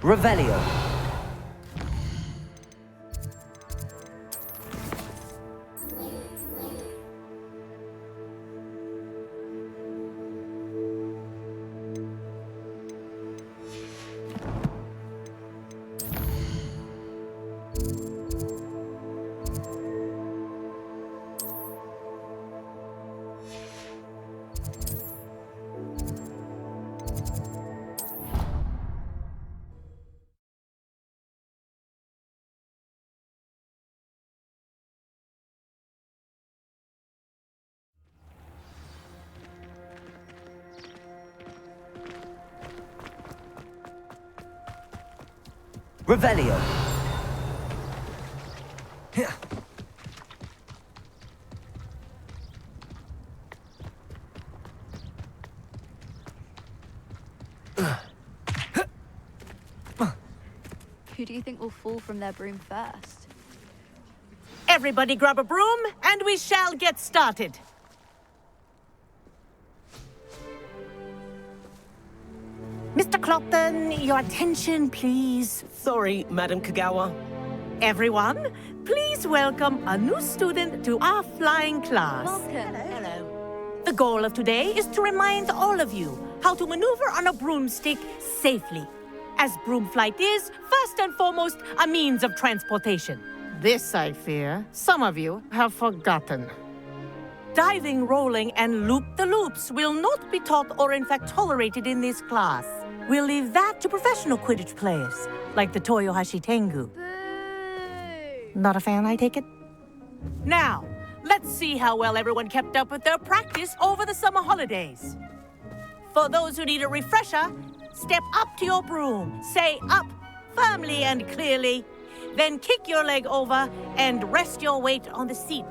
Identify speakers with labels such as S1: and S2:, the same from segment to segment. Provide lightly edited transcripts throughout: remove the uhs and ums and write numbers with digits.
S1: Revelio. Revelio.
S2: Who do you think will fall from their broom first?
S3: Everybody grab a broom, and we shall get started. Mr. Clopton, your attention, please.
S4: Sorry, Madam Kagawa.
S3: Everyone, please welcome a new student to our flying class.
S2: Welcome.
S3: Hello. The goal of today is to remind all of you how to maneuver on a broomstick safely, as broom flight is, first and foremost, a means of transportation. This, I fear, some of you have forgotten. Diving, rolling, and loop-the-loops will not be taught or in fact tolerated in this class. We'll leave that to professional Quidditch players, like the Toyohashi Tengu.
S2: Boo!
S3: Not a fan, I take it? Now, let's see how well everyone kept up with their practice over the summer holidays. For those who need a refresher, step up to your broom, say up firmly and clearly, then kick your leg over and rest your weight on the seat.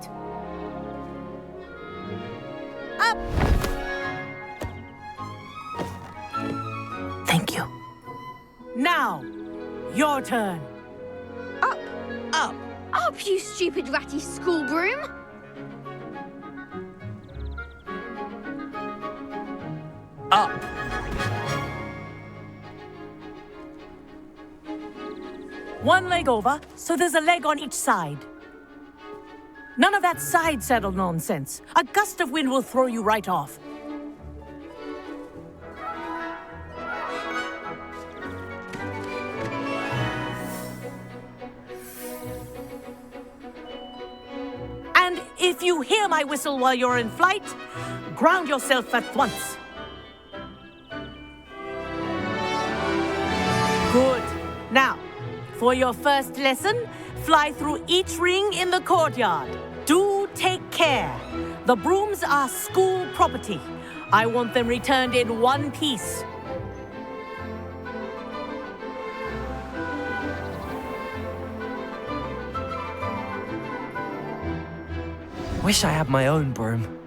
S3: Up! Thank you. Now, your turn.
S2: Up!
S3: Up!
S2: Up, you stupid ratty school broom!
S1: Up.
S3: One leg over, so there's a leg on each side. None of that side saddle nonsense. A gust of wind will throw you right off. And if you hear my whistle while you're in flight, ground yourself at once. Good. Now, for your first lesson, fly through each ring in the courtyard. Do take care. The brooms are school property. I want them returned in one piece.
S1: Wish I had my own broom.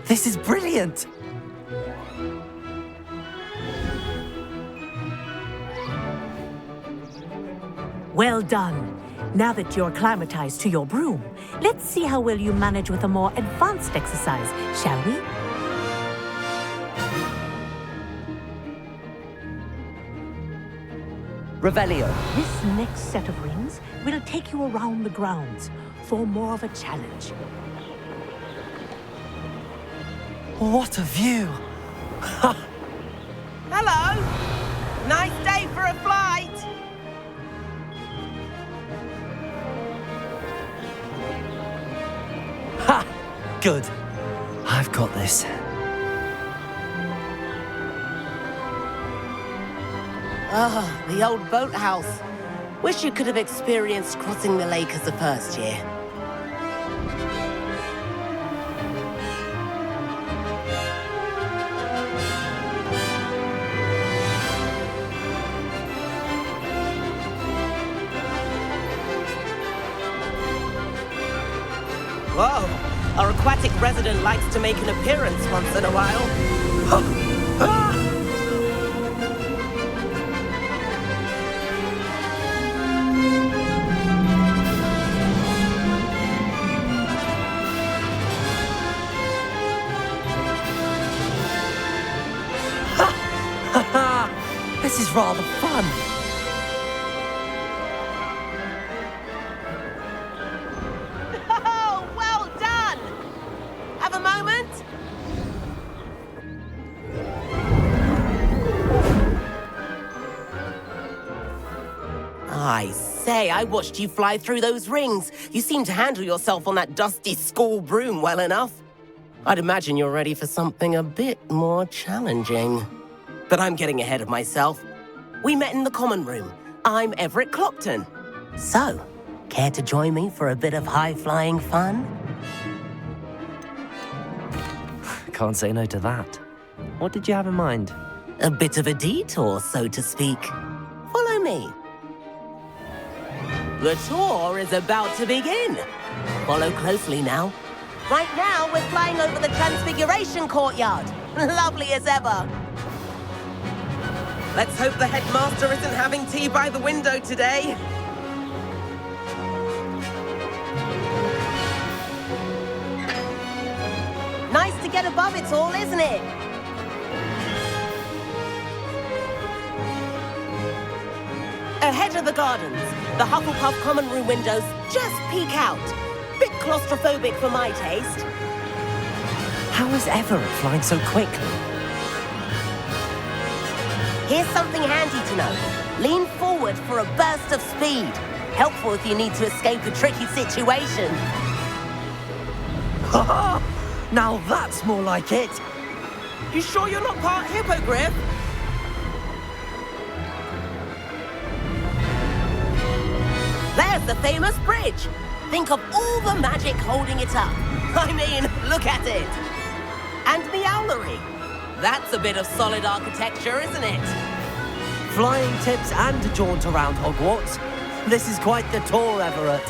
S1: This is brilliant.
S3: Well done. Now that you're acclimatized to your broom, let's see how well you manage with a more advanced exercise, shall we?
S1: Revelio.
S3: This next set of rings will take you around the grounds for more of a challenge.
S1: What a view.
S4: Hello! Nice day for a flight!
S1: Ha! Good. I've got this.
S4: Ah, the old boathouse. Wish you could have experienced crossing the lake as the first year. Whoa, our aquatic resident likes to make an appearance once in a while.
S1: This is rather fun.
S4: Oh, well done! Have a moment? I say, I watched you fly through those rings. You seem to handle yourself on that dusty school broom well enough. I'd imagine you're ready for something a bit more challenging. But I'm getting ahead of myself. We met in the common room. I'm Everett Clopton. So, care to join me for a bit of high-flying fun?
S1: Can't say no to that. What did you have in mind?
S4: A bit of a detour, so to speak. Follow me. The tour is about to begin. Follow closely now. Right now, we're flying over the Transfiguration Courtyard. Lovely as ever. Let's hope the headmaster isn't having tea by the window today. Nice to get above it all, isn't it? Ahead of the gardens, the Hufflepuff common room windows just peek out. Bit claustrophobic for my taste.
S1: How is Everett flying so quickly?
S4: Here's something handy to know. Lean forward for a burst of speed. Helpful if you need to escape a tricky situation.
S1: Now that's more like it.
S4: You sure you're not part hippogriff? There's the famous bridge. Think of all the magic holding it up. I mean, look at it. And the owlery. That's a bit of solid architecture, isn't it?
S1: Flying tips and a jaunt around Hogwarts. This is quite the tour, Everett.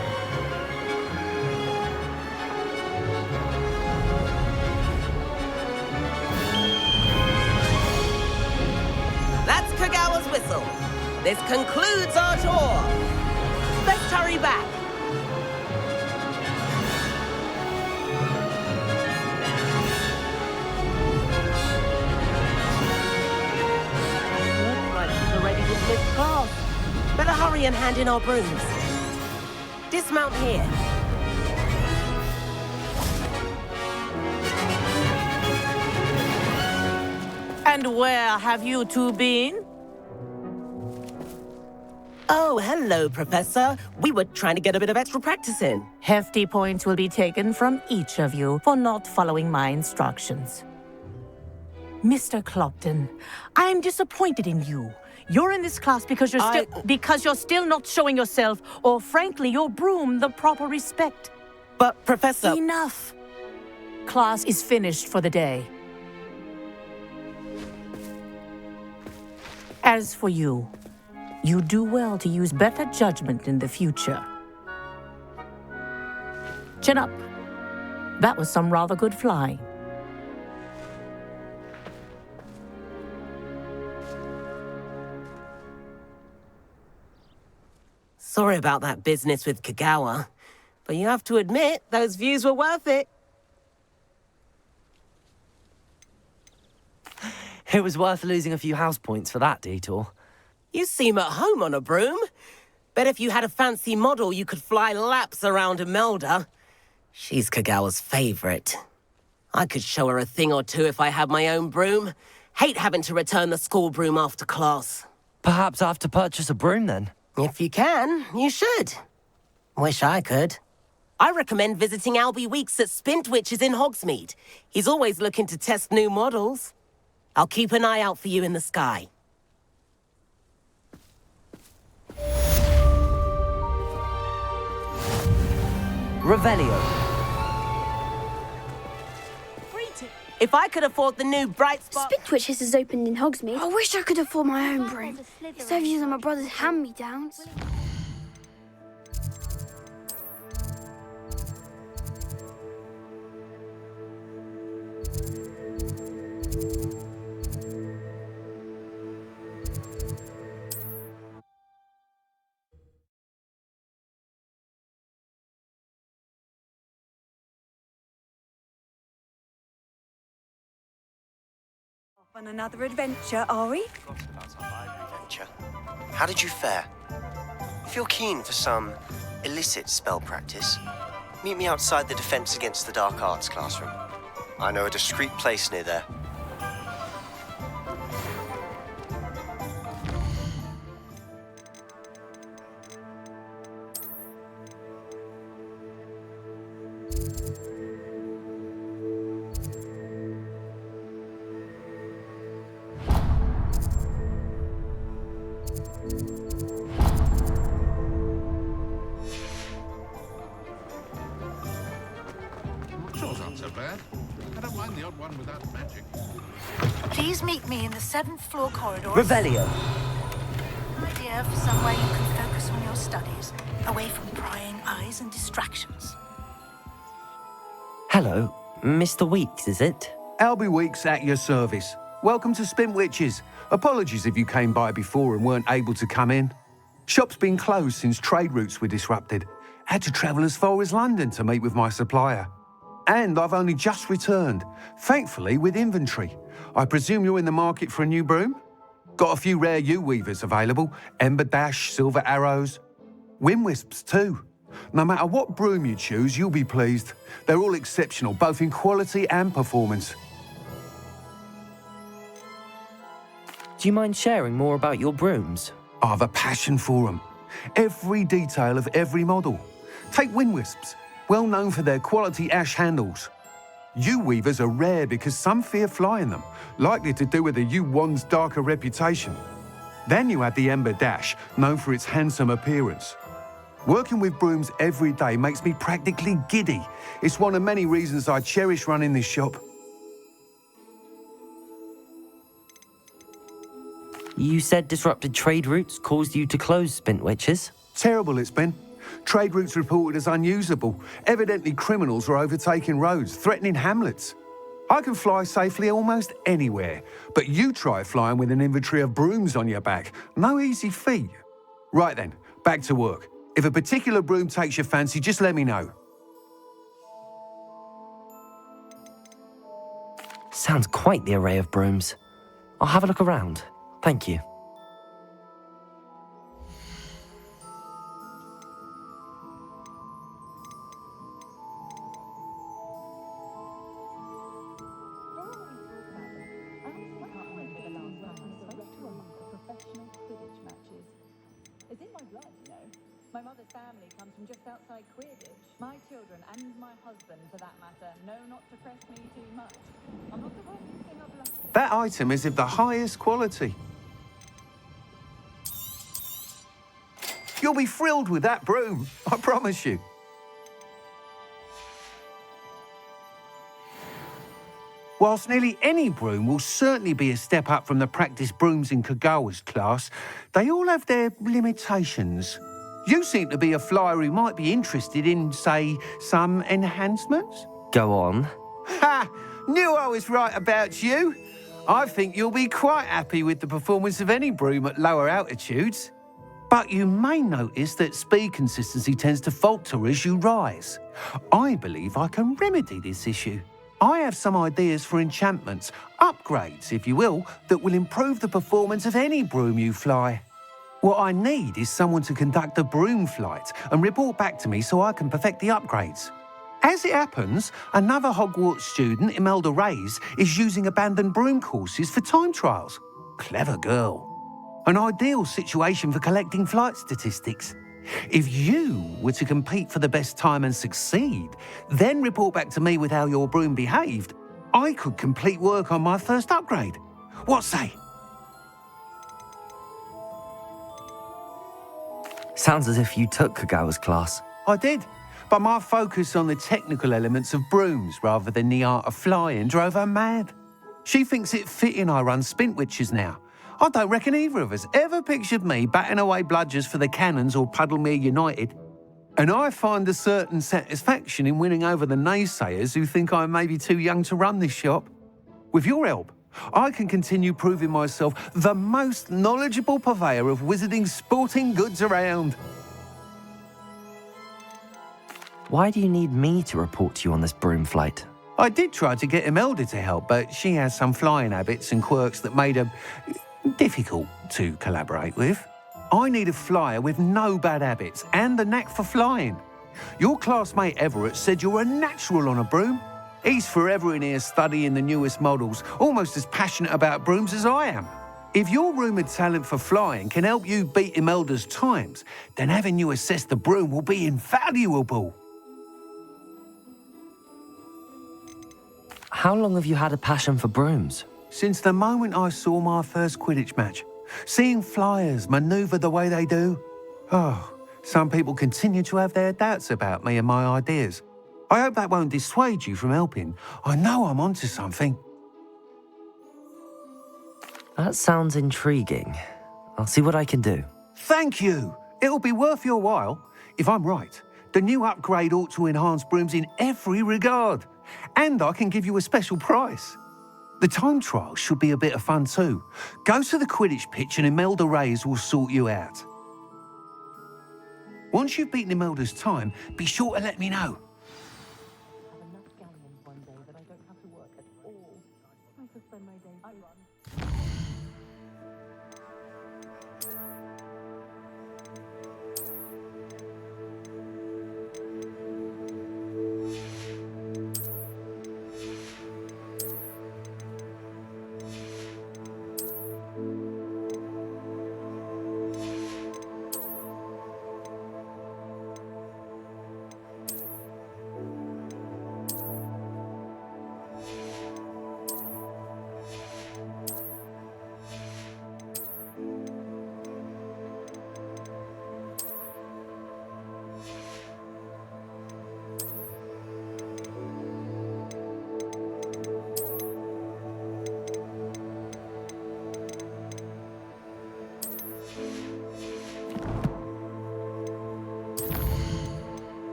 S4: That's Kagawa's whistle. This concludes our tour. Let's hurry back. Looks like she's already dismissed class. Better hurry and hand in our brooms. Dismount here.
S3: And where have you two been?
S4: Oh, hello, Professor. We were trying to get a bit of extra practice in.
S3: Hefty points will be taken from each of you for not following my instructions. Mr. Clopton, I'm disappointed in you. You're in this class because you're still not showing yourself, or frankly, your broom the proper respect.
S4: But, Professor...
S3: Enough. Class is finished for the day. As for you, you do well to use better judgment in the future. Chin up. That was some rather good flying.
S4: Sorry about that business with Kagawa, but you have to admit, those views were worth it.
S1: It was worth losing a few house points for that detour.
S4: You seem at home on a broom. Bet if you had a fancy model, you could fly laps around Imelda. She's Kagawa's favorite. I could show her a thing or two if I had my own broom. Hate having to return the school broom after class.
S1: Perhaps I have to purchase a broom then.
S4: If you can, you should. Wish I could. I recommend visiting Albie Weeks at Spintwitches in Hogsmeade. He's always looking to test new models. I'll keep an eye out for you in the sky.
S1: Revelio.
S4: If I could afford the new bright spot...
S2: Spintwitches is opened in Hogsmeade. I wish I could afford my own broom. Instead of using my brother's hand-me-downs.
S5: On another adventure, are we? adventure. How did you fare? If you're keen for some illicit spell practice, meet me outside the Defense Against the Dark Arts classroom. I know a discreet place near there.
S6: Yours aren't so bad. I don't mind the odd one without magic.
S7: Please meet me in the 7th floor corridor.
S1: Revelio.
S7: Idea for somewhere you can focus on your studies, away from prying eyes and distractions.
S1: Hello, Mr. Weeks, is it?
S8: Albie Weeks at your service. Welcome to Spintwitches. Apologies if you came by before and weren't able to come in. Shop's been closed since trade routes were disrupted. Had to travel as far as London to meet with my supplier. And I've only just returned, thankfully with inventory. I presume you're in the market for a new broom? Got a few rare U-weavers available, Ember Dash, Silver Arrows. Wind Wisps too. No matter what broom you choose, you'll be pleased. They're all exceptional, both in quality and performance.
S1: Do you mind sharing more about your brooms?
S8: I have a passion for them. Every detail of every model. Take Wind Wisps, well known for their quality ash handles. U-weavers are rare because some fear flying them, likely to do with the U-wand's darker reputation. Then you have the Ember Dash, known for its handsome appearance. Working with brooms every day makes me practically giddy. It's one of many reasons I cherish running this shop.
S1: You said disrupted trade routes caused you to close Spintwitches?
S8: Terrible it's been. Trade routes reported as unusable. Evidently criminals are overtaking roads, threatening hamlets. I can fly safely almost anywhere, but you try flying with an inventory of brooms on your back. No easy feat. Right then, back to work. If a particular broom takes your fancy, just let me know.
S1: Sounds quite the array of brooms. I'll have a look around. Thank you.
S9: It's in my blood, you know. My mother's family comes from just outside Quidditch. My children, and my husband for that matter, know not to press me too much. I'm not the worst thing I've left.
S8: That item is of the highest quality. You'll be thrilled with that broom, I promise you. Whilst nearly any broom will certainly be a step up from the practice brooms in Kagawa's class, they all have their limitations. You seem to be a flyer who might be interested in, say, some enhancements?
S1: Go on.
S8: Ha! Knew I was right about you. I think you'll be quite happy with the performance of any broom at lower altitudes. But you may notice that speed consistency tends to falter as you rise. I believe I can remedy this issue. I have some ideas for enchantments, upgrades, if you will, that will improve the performance of any broom you fly. What I need is someone to conduct a broom flight and report back to me so I can perfect the upgrades. As it happens, another Hogwarts student, Imelda Reyes, is using abandoned broom courses for time trials. Clever girl. An ideal situation for collecting flight statistics. If you were to compete for the best time and succeed, then report back to me with how your broom behaved, I could complete work on my first upgrade. What say?
S1: Sounds as if you took Kagawa's class.
S8: I did, but my focus on the technical elements of brooms rather than the art of flying drove her mad. She thinks it fitting I run Spintwitches now. I don't reckon either of us ever pictured me batting away bludgers for the Cannons or Puddlemere United. And I find a certain satisfaction in winning over the naysayers who think I may be too young to run this shop. With your help, I can continue proving myself the most knowledgeable purveyor of wizarding sporting goods around.
S1: Why do you need me to report to you on this broom flight?
S8: I did try to get Imelda to help, but she has some flying habits and quirks that made her difficult to collaborate with. I need a flyer with no bad habits and the knack for flying. Your classmate Everett said you're a natural on a broom. He's forever in here studying the newest models, almost as passionate about brooms as I am. If your rumoured talent for flying can help you beat Imelda's times, then having you assess the broom will be invaluable.
S10: How long have you had a passion for brooms?
S8: Since the moment I saw my first Quidditch match. Seeing flyers manoeuvre the way they do. Oh, some people continue to have their doubts about me and my ideas. I hope that won't dissuade you from helping. I know I'm onto something.
S10: That sounds intriguing. I'll see what I can do.
S8: Thank you. It'll be worth your while. If I'm right, the new upgrade ought to enhance brooms in every regard. And I can give you a special price. The time trial should be a bit of fun too. Go to the Quidditch pitch and Imelda Reyes will sort you out. Once you've beaten Imelda's time, be sure to let me know.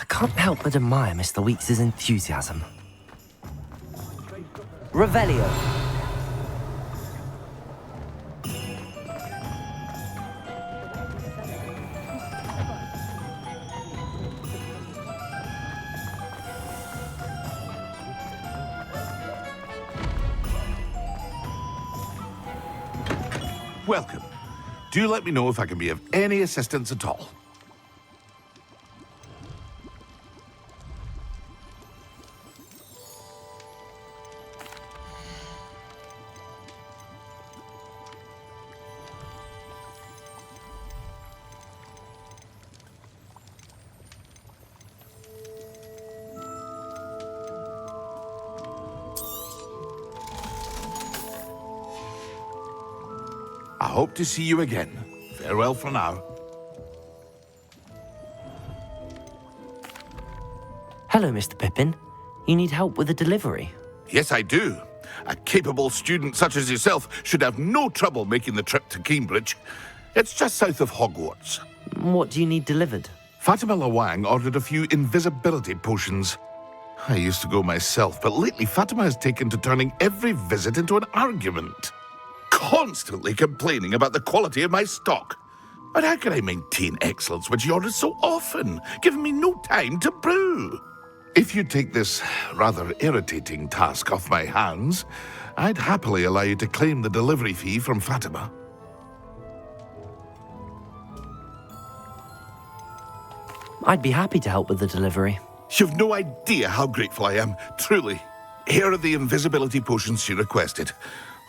S10: Can't help but admire Mr. Weeks' enthusiasm. Revelio.
S6: Welcome. Do let me know if I can be of any assistance at all. I hope to see you again. Farewell for now.
S10: Hello, Mr. Pippin. You need help with a delivery?
S6: Yes, I do. A capable student such as yourself should have no trouble making the trip to Cambridge. It's just south of Hogwarts.
S10: What do you need delivered?
S6: Fatima Lawang ordered a few invisibility potions. I used to go myself, but lately Fatima has taken to turning every visit into an argument. Constantly complaining about the quality of my stock. But how can I maintain excellence when she orders so often, giving me no time to brew? If you take this rather irritating task off my hands, I'd happily allow you to claim the delivery fee from Fatima.
S10: I'd be happy to help with the delivery.
S6: You've no idea how grateful I am, truly. Here are the invisibility potions she requested.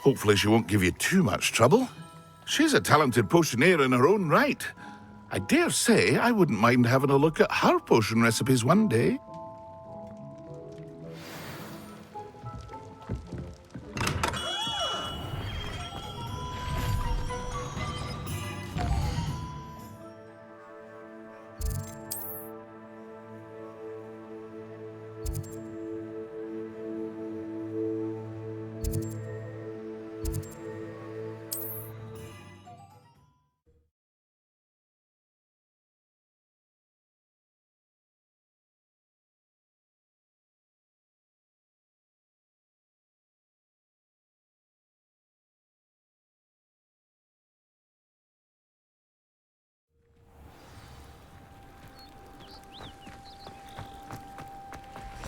S6: Hopefully she won't give you too much trouble. She's a talented potioneer in her own right. I dare say I wouldn't mind having a look at her potion recipes one day.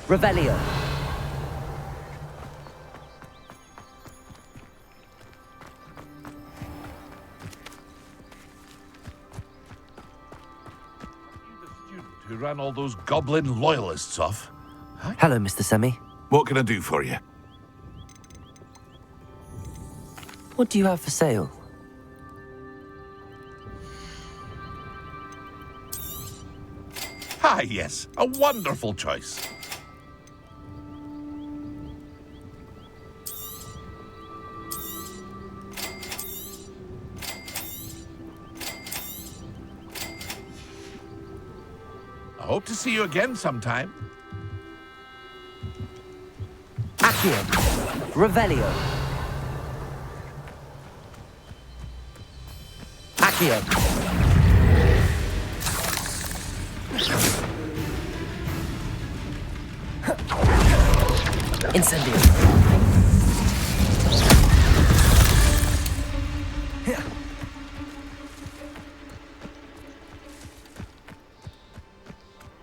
S10: Revelio.
S6: Who ran all those goblin loyalists off? Huh?
S10: Hello, Mr. Semi.
S6: What can I do for you?
S10: What do you have for sale?
S6: Ah, yes, a wonderful choice. I hope to see you again sometime.
S10: Accio. Revelio. Accio. Incendio.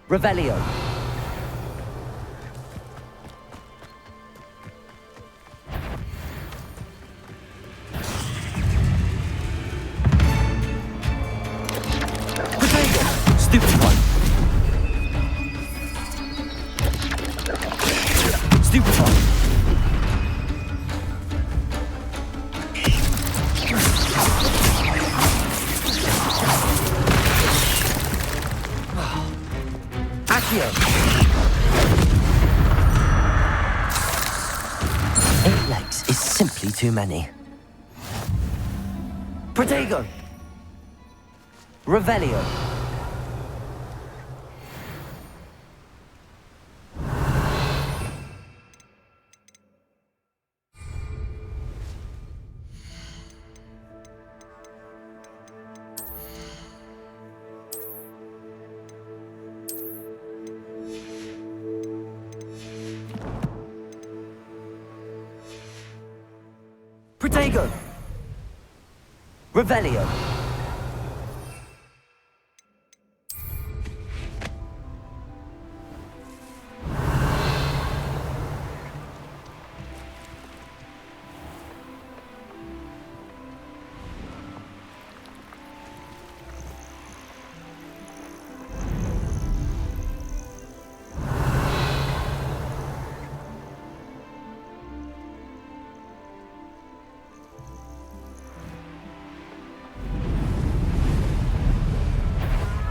S10: Revelio. Stupefy. Stupefy. Accio. 8 legs is simply too many. Protego. Revelio. Protego. Revelio.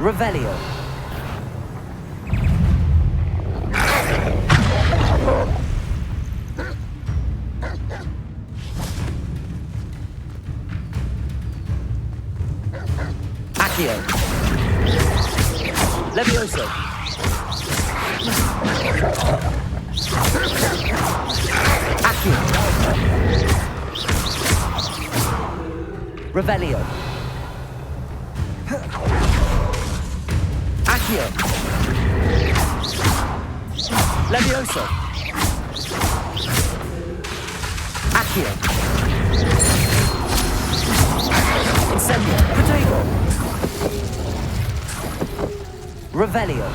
S10: Revelio. Accio. Levioso. Accio. Revelio. Accio. Levioso. Accio. Incendio. Protego. Revelio.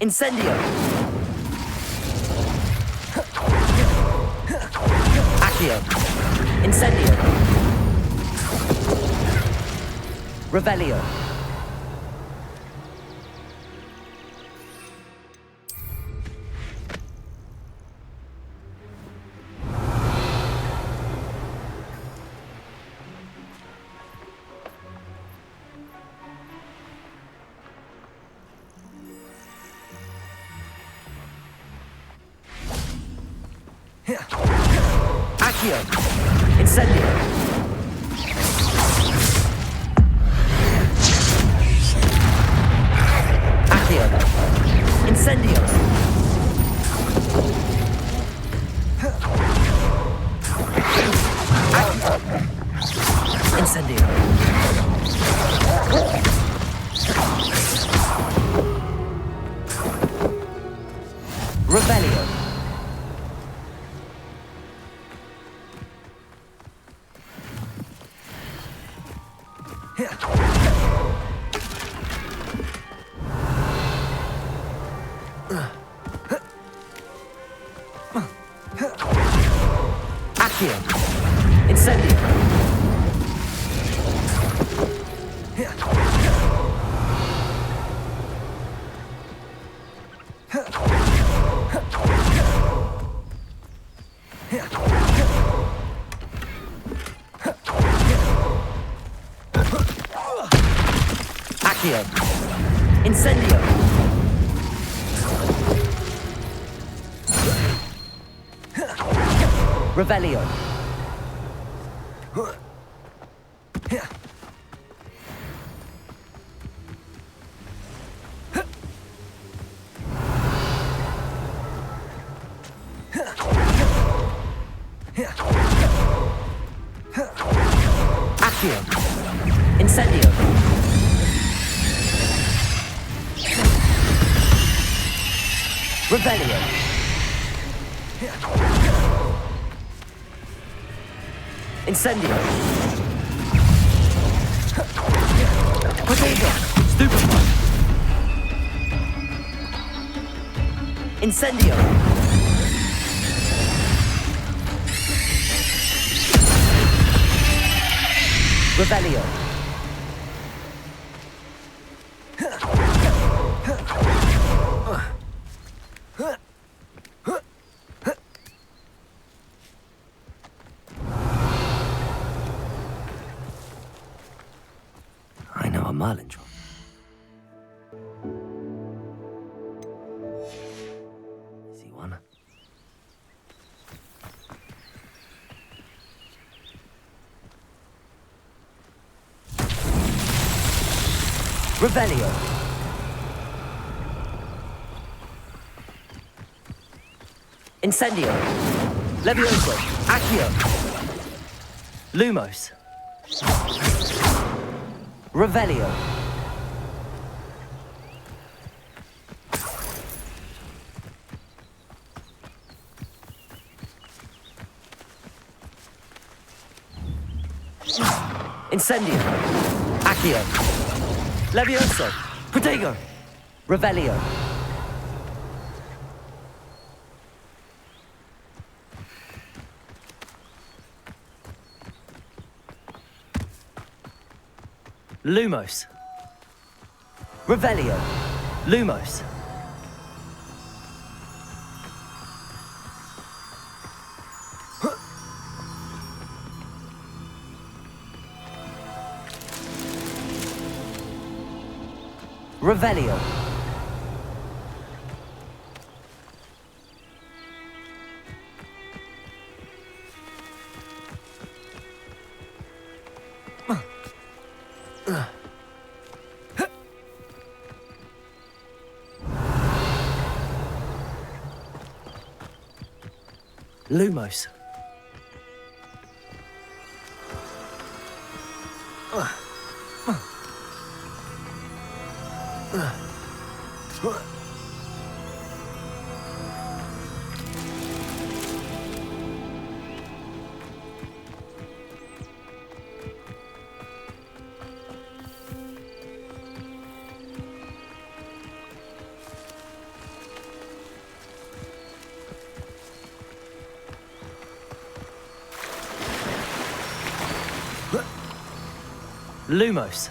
S10: Incendio. Accio. Incendio. Revelio.
S1: Accio. Incendio. Accio. Incendio. Incendio. Rebellion. Accio. Incendio. Accio. Incendio. Rebellion. Accio. Incendio. Rebellion. Incendio. Potato. Stupefy. Incendio. Rebellion.
S10: I know a Merlin drum. See one?
S1: Rebellion. Incendio. Levioso. Accio. Lumos. Revelio. Incendio. Accio. Levioso. Protego. Revelio. Lumos. Revelio. Lumos. Revelio. Lumos. Lumos.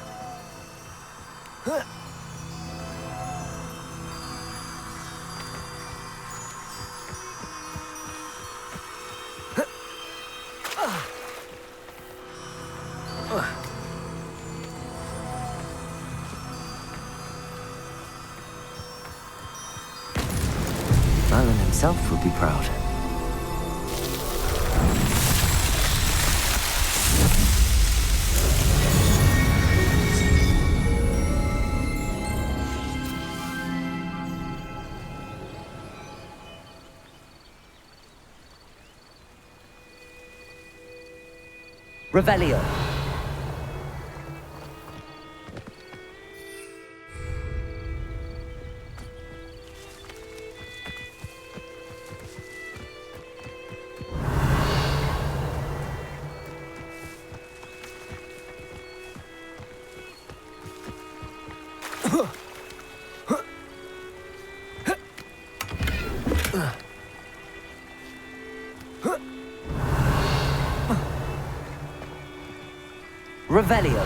S10: Merlin himself would be proud. Revelio. Revelio.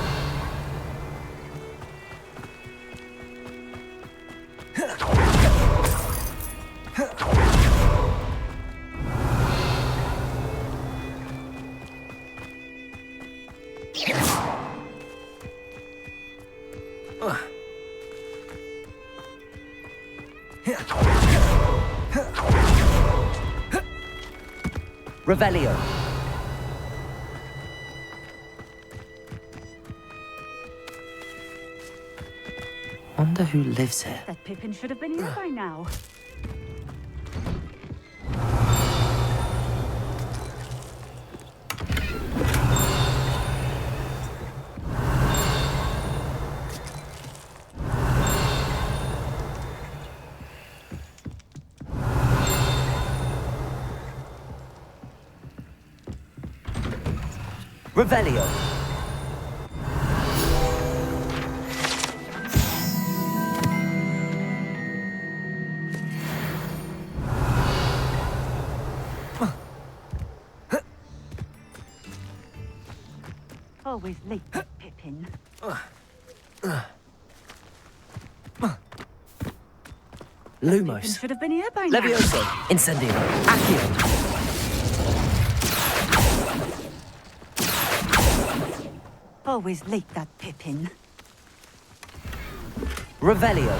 S10: Revelio. Wonder who lives here.
S9: That Pippin should have been here by now.
S10: Revelio.
S9: Always late, that Pippin.
S10: Lumos.
S9: Pippin should have been here by now.
S10: Levioso. Incendio. Accio.
S9: Always late, that Pippin.
S10: Revelio.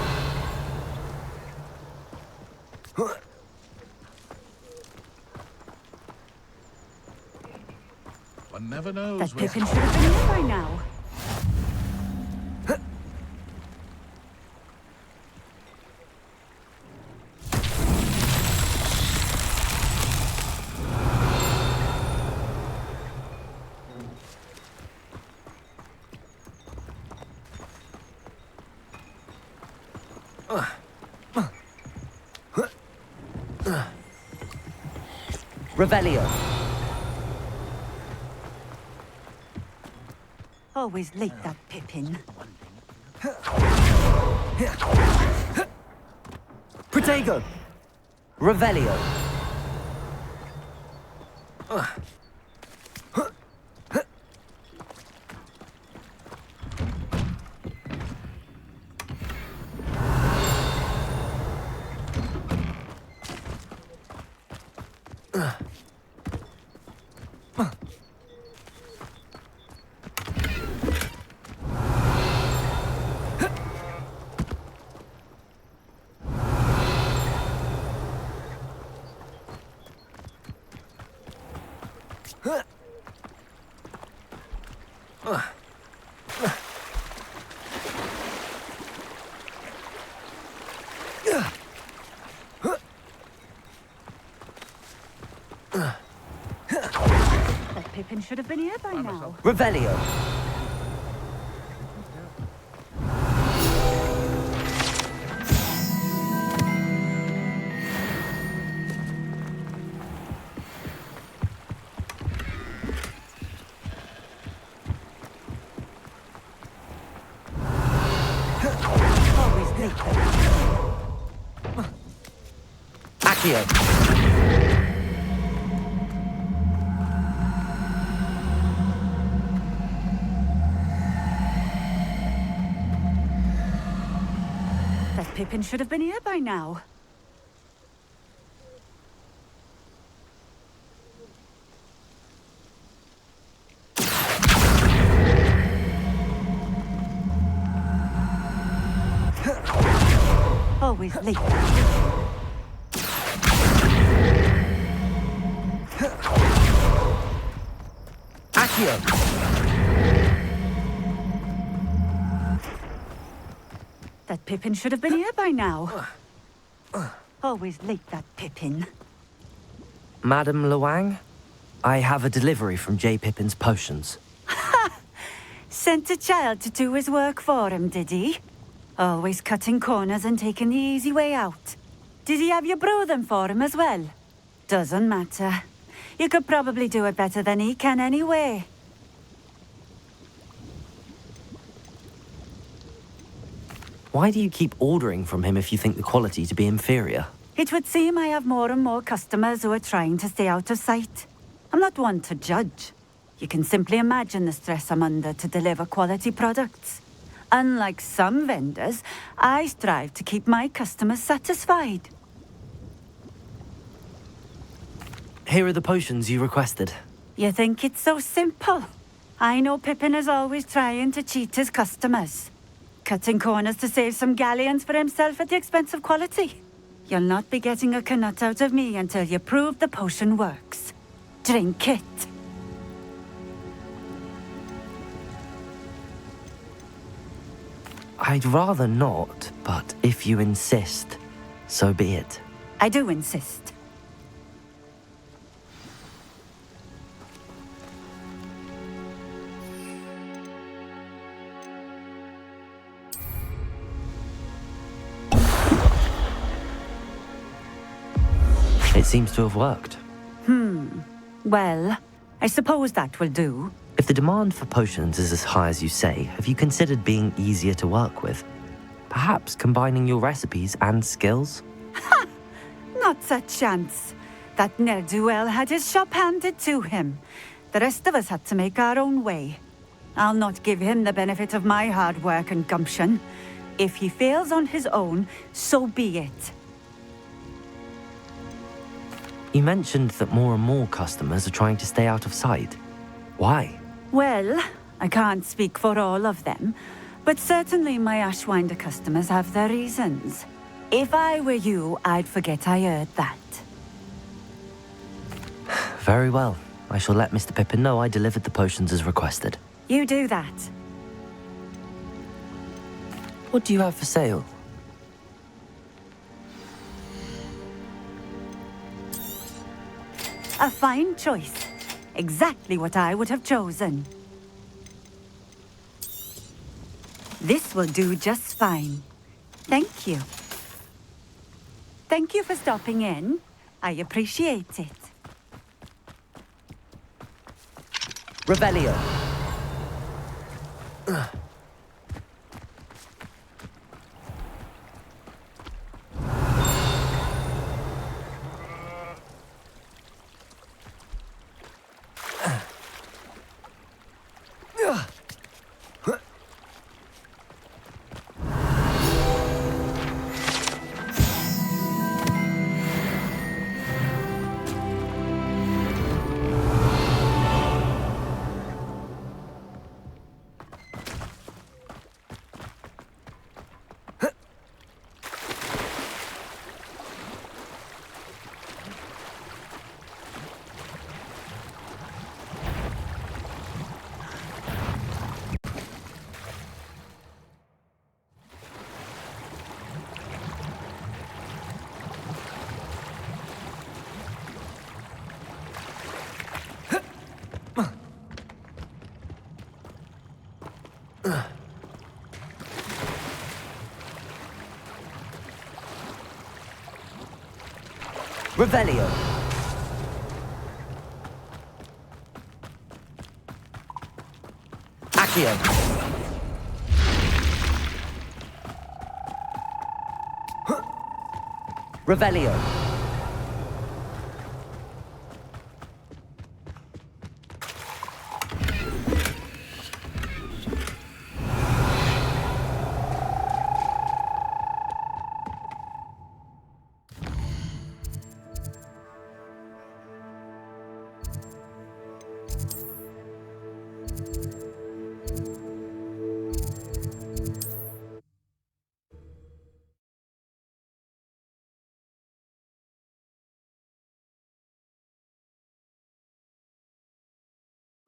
S6: One never knows.
S9: That Pippin should have been here by now.
S10: Revelio.
S9: Always late, that Pippin.
S10: Protego. Revelio.
S9: That Pippin should have been here by now.
S10: Revelio.
S9: Always late, that
S10: Accio.
S9: That Pippin should have been here by now. Always late.
S10: Accio.
S9: That Pippin should have been here by now. Always late, that Pippin.
S10: Madame Luang. I have a delivery from J. Pippin's Potions.
S11: Sent a child to do his work for him, did he? Always cutting corners and taking the easy way out. Did he have you brew them for him as well? Doesn't matter. You could probably do it better than he can anyway.
S10: Why do you keep ordering from him if you think the quality to be inferior?
S11: It would seem I have more and more customers who are trying to stay out of sight. I'm not one to judge. You can simply imagine the stress I'm under to deliver quality products. Unlike some vendors, I strive to keep my customers satisfied.
S10: Here are the potions you requested.
S11: You think it's so simple? I know Pippin is always trying to cheat his customers. Cutting corners to save some galleons for himself at the expense of quality. You'll not be getting a canut out of me until you prove the potion works. Drink it.
S10: I'd rather not, but if you insist, so be it.
S11: I do insist.
S10: It seems to have worked.
S11: Well, I suppose that will do.
S10: If the demand for potions is as high as you say, have you considered being easier to work with? Perhaps combining your recipes and skills?
S11: Not a chance. That ne'er-do-well had his shop handed to him. The rest of us had to make our own way. I'll not give him the benefit of my hard work and gumption. If he fails on his own, so be it.
S10: You mentioned that more and more customers are trying to stay out of sight. Why?
S11: Well, I can't speak for all of them, but certainly my Ashwinder customers have their reasons. If I were you, I'd forget I heard that.
S10: Very well. I shall let Mr. Pippin know I delivered the potions as requested.
S11: You do that.
S10: What do you have for sale?
S11: A fine choice. Exactly what I would have chosen. This will do just fine. Thank you. Thank you for stopping in. I appreciate it.
S10: Revelio. Revelio. Accio. Revelio.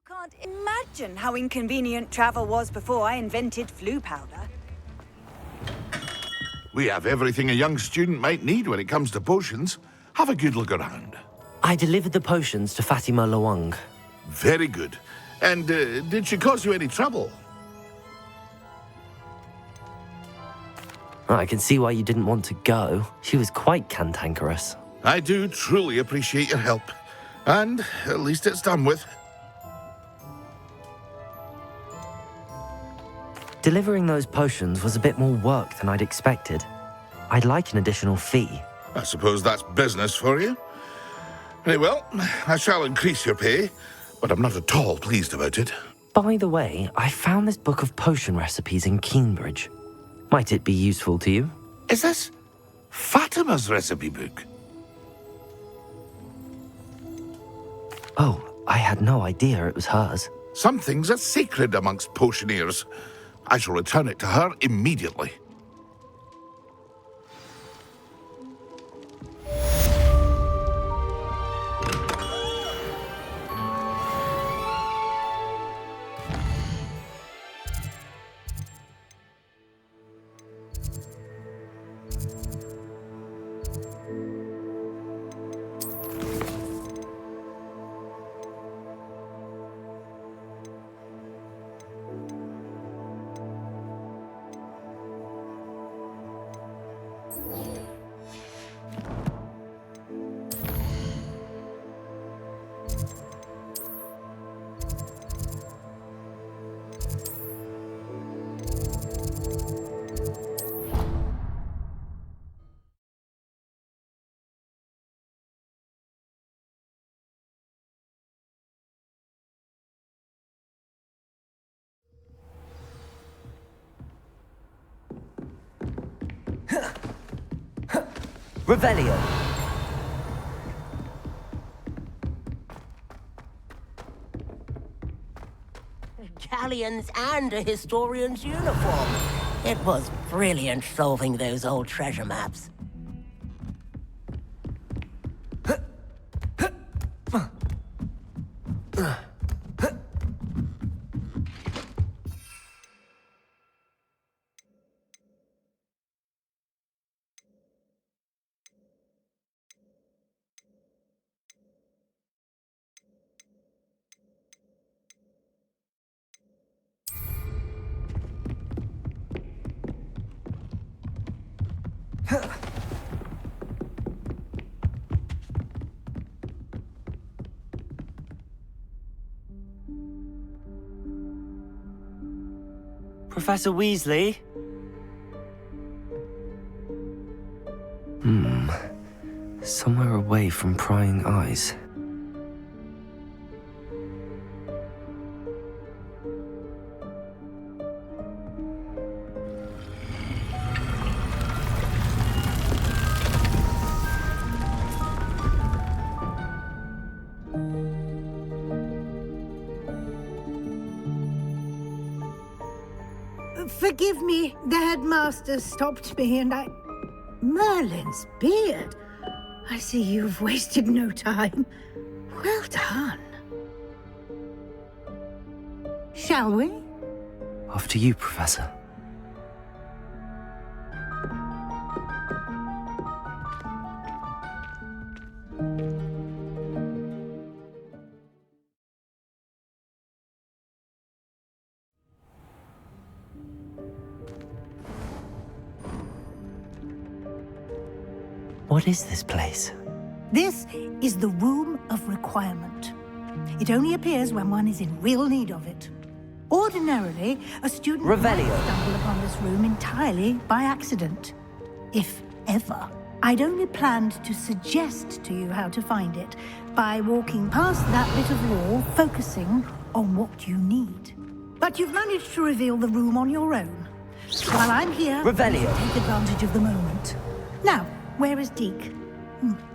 S12: Can't imagine how inconvenient travel was before I invented flu powder.
S6: We have everything a young student might need when it comes to potions. Have a good look around.
S10: I delivered the potions to Fatima Lawang.
S6: Very good. And did she cause you any trouble?
S10: I can see why you didn't want to go. She was quite cantankerous.
S6: I do truly appreciate your help. And at least it's done with.
S10: Delivering those potions was a bit more work than I'd expected. I'd like an additional fee.
S6: I suppose that's business for you. Very well, I shall increase your pay, but I'm not at all pleased about it.
S10: By the way, I found this book of potion recipes in Cambridge. Might it be useful to you?
S6: Is this Fatima's recipe book?
S10: Oh, I had no idea it was hers.
S6: Some things are sacred amongst potioneers. I shall return it to her immediately.
S10: Revelio.
S4: Galleons and a historian's uniform. It was brilliant solving those old treasure maps.
S1: Professor Weasley?
S10: Somewhere away from prying eyes.
S7: Forgive me, the headmaster stopped me and I... Merlin's beard. I see you've wasted no time. Well done. Shall we?
S10: After you, Professor. What is this place?
S7: This is the Room of Requirement. It only appears when one is in real need of it. Ordinarily, a student might stumble upon this room entirely by accident. If ever. I'd only planned to suggest to you how to find it by walking past that bit of wall, focusing on what you need. But you've managed to reveal the room on your own. While I'm here, take advantage of the moment. Now, where is Deke?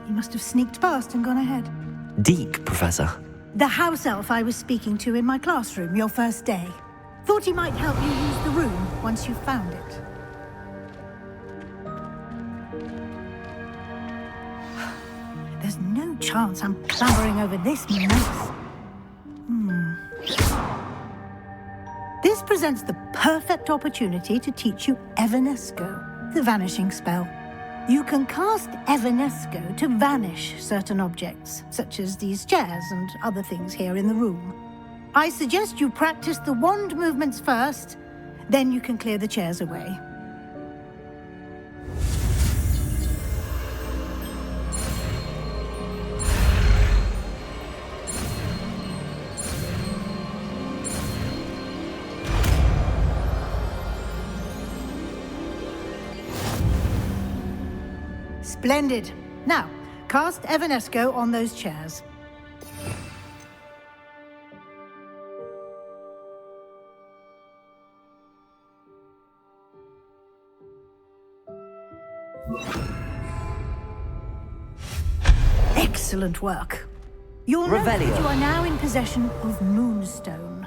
S7: He must have sneaked past and gone ahead.
S10: Deke, Professor.
S7: The house elf I was speaking to in my classroom your first day. Thought he might help you use the room once you found it. There's no chance I'm clambering over this mess. This presents the perfect opportunity to teach you Evanesco, the vanishing spell. You can cast Evanesco to vanish certain objects, such as these chairs and other things here in the room. I suggest you practice the wand movements first, then you can clear the chairs away. Splendid. Now, cast Evanesco on those chairs. Excellent work. You'll note that you are now in possession of Moonstone.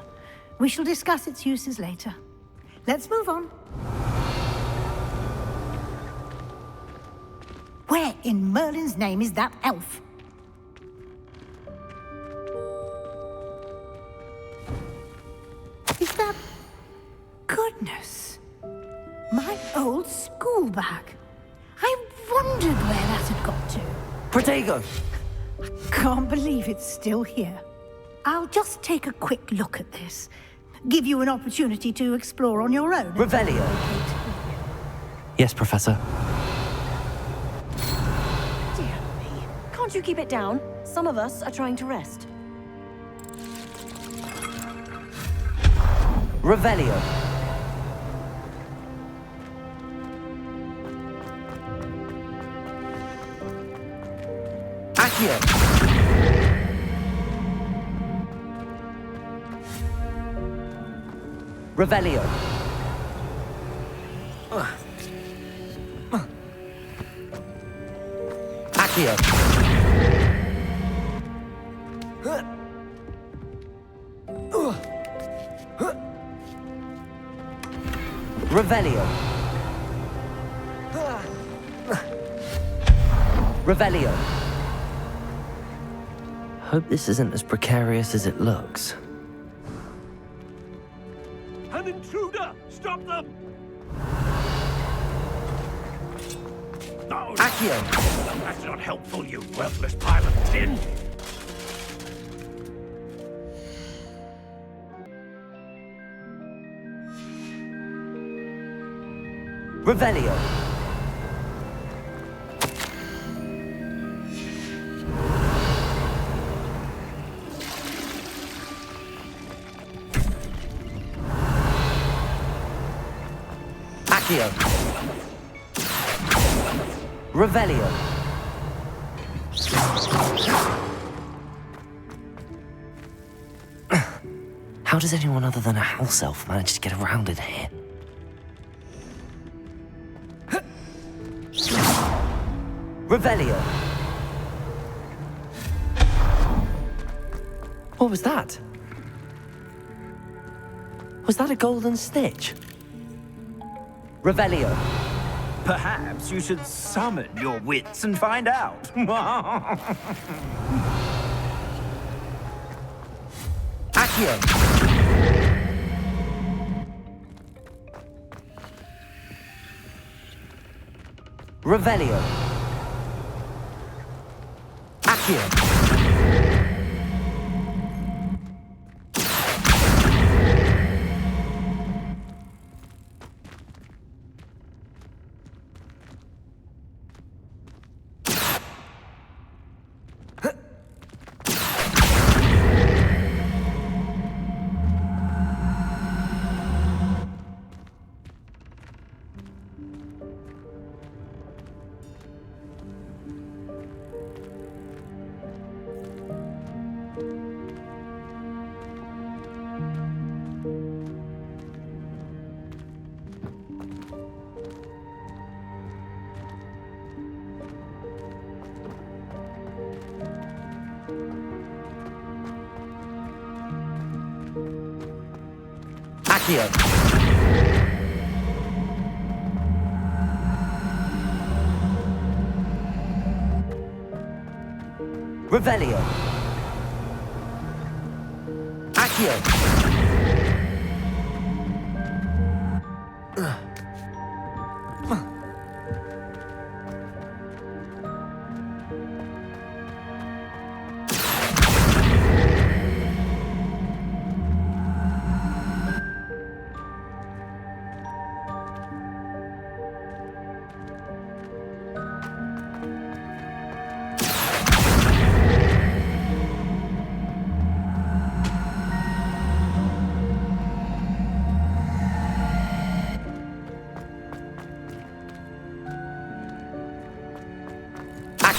S7: We shall discuss its uses later. Let's move on. Where in Merlin's name is that elf? Is that... Goodness. My old school bag. I wondered where that had got to.
S1: Protego!
S7: I can't believe it's still here. I'll just take a quick look at this. Give you an opportunity to explore on your own.
S1: Revelio.
S10: Yes, Professor.
S13: Dear me. Can't you keep it down? Some of us are trying to rest.
S1: Revelio. Accio. Revelio. Accio. Revelio. Revelio.
S10: Hope this isn't as precarious as it looks.
S14: An intruder! Stop them! No,
S1: Accio.
S14: That's not helpful, you worthless pile of tin!
S1: Revelio. Accio. Revelio.
S10: How does anyone other than a house elf manage to get around in here?
S1: Revelio.
S10: What was that? Was that a golden stitch?
S1: Revelio.
S14: Perhaps you should summon your wits and find out.
S1: Accio. Revelio. Accio. Accio. Revelio. Accio.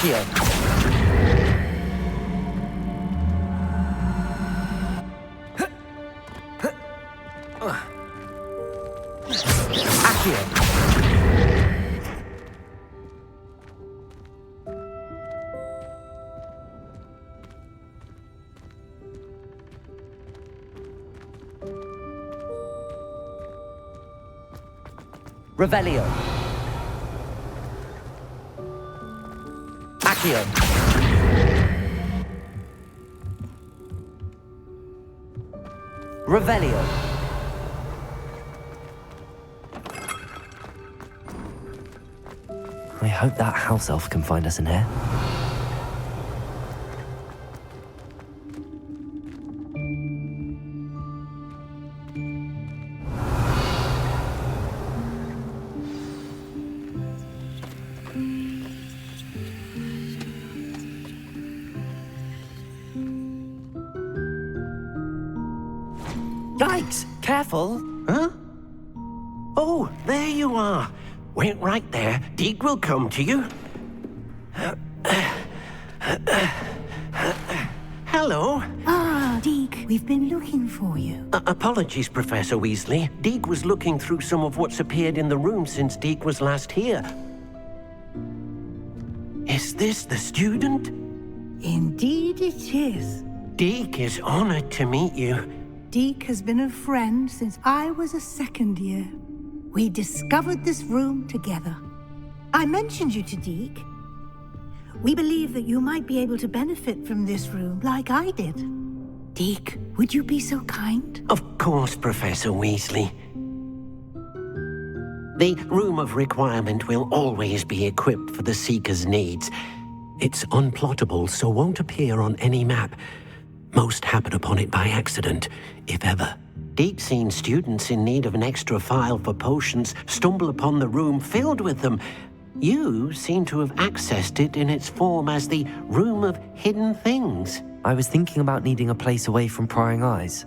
S1: Accio. Accio. Revelio. Accio. Revelio.
S10: I hope that house elf can find us in here.
S15: Yikes! Careful! Huh? Oh, there you are. Wait right there. Deke will come to you. Hello.
S7: Ah, Deke, we've been looking for you.
S15: Apologies, Professor Weasley. Deke was looking through some of what's appeared in the room since Deke was last here. Is this the student?
S7: Indeed it is.
S15: Deke is honored to meet you.
S7: Deke has been a friend since I was a second year. We discovered this room together. I mentioned you to Deke. We believe that you might be able to benefit from this room like I did. Deke, would you be so kind?
S15: Of course, Professor Weasley. The Room of Requirement will always be equipped for the Seeker's needs. It's unplottable, so won't appear on any map. Most happen upon it by accident, if ever. Deke's seen students in need of an extra file for potions stumble upon the room filled with them. You seem to have accessed it in its form as the Room of Hidden Things.
S10: I was thinking about needing a place away from prying eyes.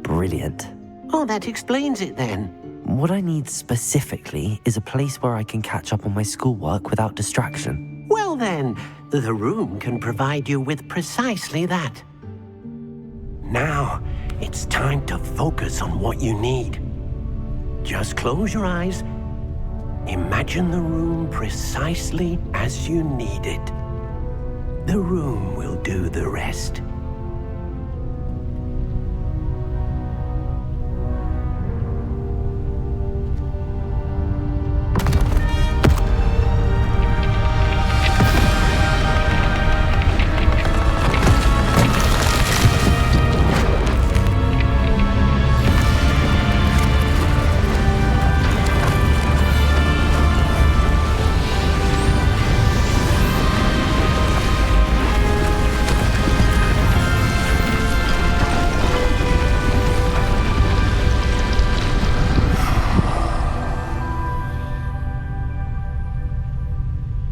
S10: Brilliant.
S15: Oh, that explains it then.
S10: What I need specifically is a place where I can catch up on my schoolwork without distraction.
S15: Well then, the room can provide you with precisely that. Now, it's time to focus on what you need. Just close your eyes. Imagine the room precisely as you need it. The room will do the rest.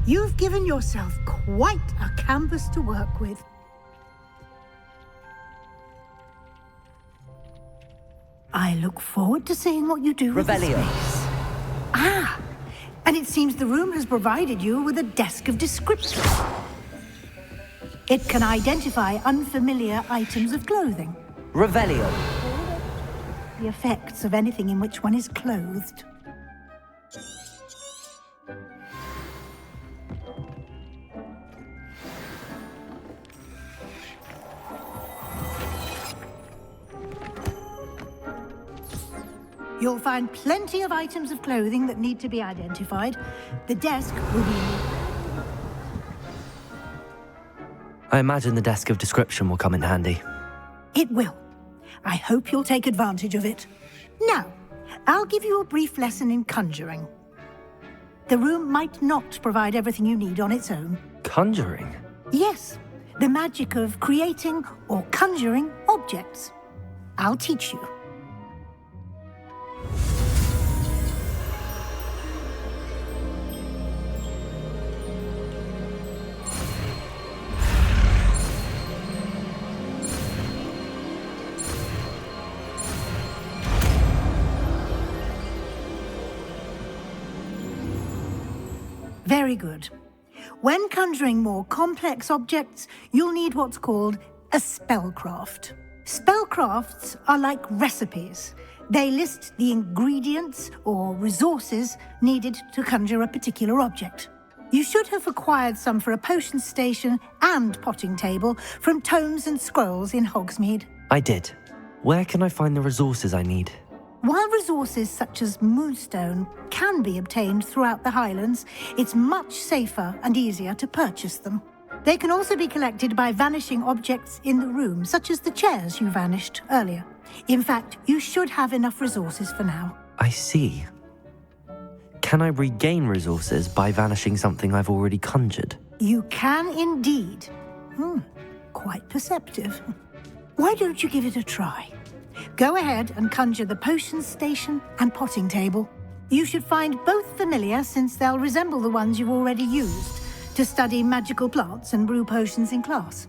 S7: You've given yourself quite a canvas to work with. I look forward to seeing what you do with the
S1: Revelio.
S7: space. Ah, and it seems the room has provided you with a desk of description. It can identify unfamiliar items of clothing.
S1: Revelio.
S7: The effects of anything in which one is clothed. You'll find plenty of items of clothing that need to be identified. The desk will be...
S10: I imagine the desk of description will come in handy.
S7: It will. I hope you'll take advantage of it. Now, I'll give you a brief lesson in conjuring. The room might not provide everything you need on its own.
S10: Conjuring?
S7: Yes, the magic of creating or conjuring objects. I'll teach you. Very good. When conjuring more complex objects, you'll need what's called a spellcraft. Spellcrafts are like recipes. They list the ingredients or resources needed to conjure a particular object. You should have acquired some for a potion station and potting table from tomes and scrolls in Hogsmeade.
S10: I did. Where can I find the resources I need?
S7: While resources such as moonstone can be obtained throughout the Highlands, it's much safer and easier to purchase them. They can also be collected by vanishing objects in the room, such as the chairs you vanished earlier. In fact, you should have enough resources for now.
S10: I see. Can I regain resources by vanishing something I've already conjured?
S7: You can indeed. Quite perceptive. Why don't you give it a try? Go ahead and conjure the potion station and potting table. You should find both familiar, since they'll resemble the ones you've already used to study magical plants and brew potions in class.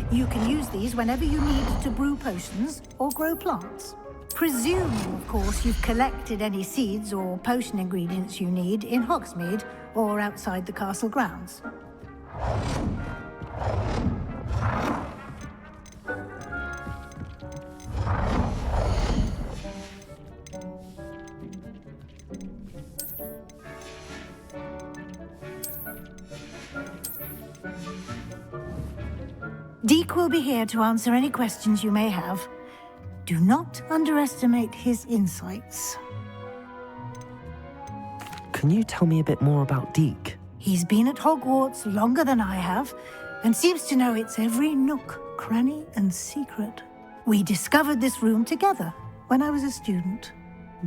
S7: You can use these whenever you need to brew potions or grow plants. Presuming, of course, you've collected any seeds or potion ingredients you need in Hogsmeade or outside the castle grounds. Deek will be here to answer any questions you may have. Do not underestimate his insights.
S10: Can you tell me a bit more about Deek?
S7: He's been at Hogwarts longer than I have, and seems to know its every nook, cranny, and secret. We discovered this room together when I was a student.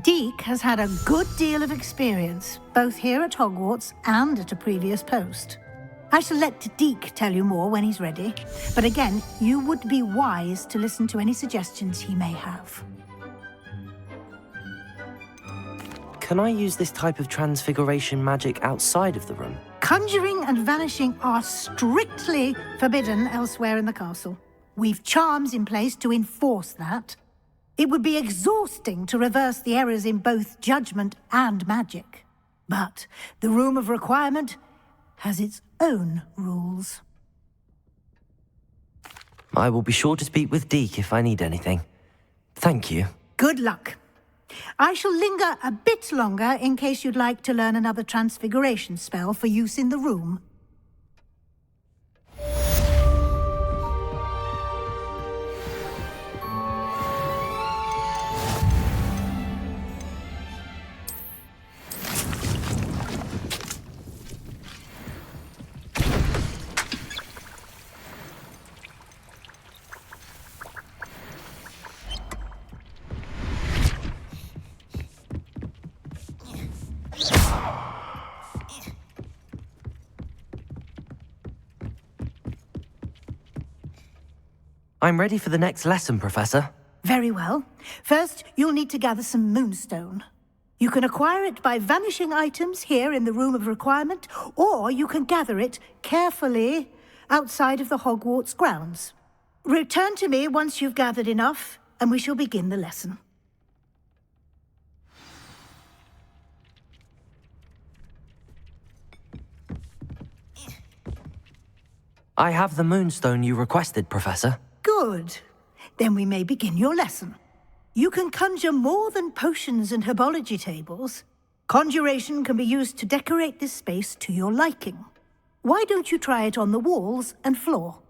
S7: Deek has had a good deal of experience, both here at Hogwarts and at a previous post. I shall let Deek tell you more when he's ready, but again, you would be wise to listen to any suggestions he may have.
S10: Can I use this type of transfiguration magic outside of the room?
S7: Conjuring and vanishing are strictly forbidden elsewhere in the castle. We've charms in place to enforce that. It would be exhausting to reverse the errors in both judgment and magic. But the Room of Requirement has its own rules.
S10: I will be sure to speak with Deek if I need anything. Thank you.
S7: Good luck. I shall linger a bit longer in case you'd like to learn another transfiguration spell for use in the room.
S10: I'm ready for the next lesson, Professor.
S7: Very well. First, you'll need to gather some moonstone. You can acquire it by vanishing items here in the Room of Requirement, or you can gather it carefully outside of the Hogwarts grounds. Return to me once you've gathered enough, and we shall begin the lesson.
S10: I have the moonstone you requested, Professor.
S7: Good. Then we may begin your lesson. You can conjure more than potions and herbology tables. Conjuration can be used to decorate this space to your liking. Why don't you try it on the walls and floor?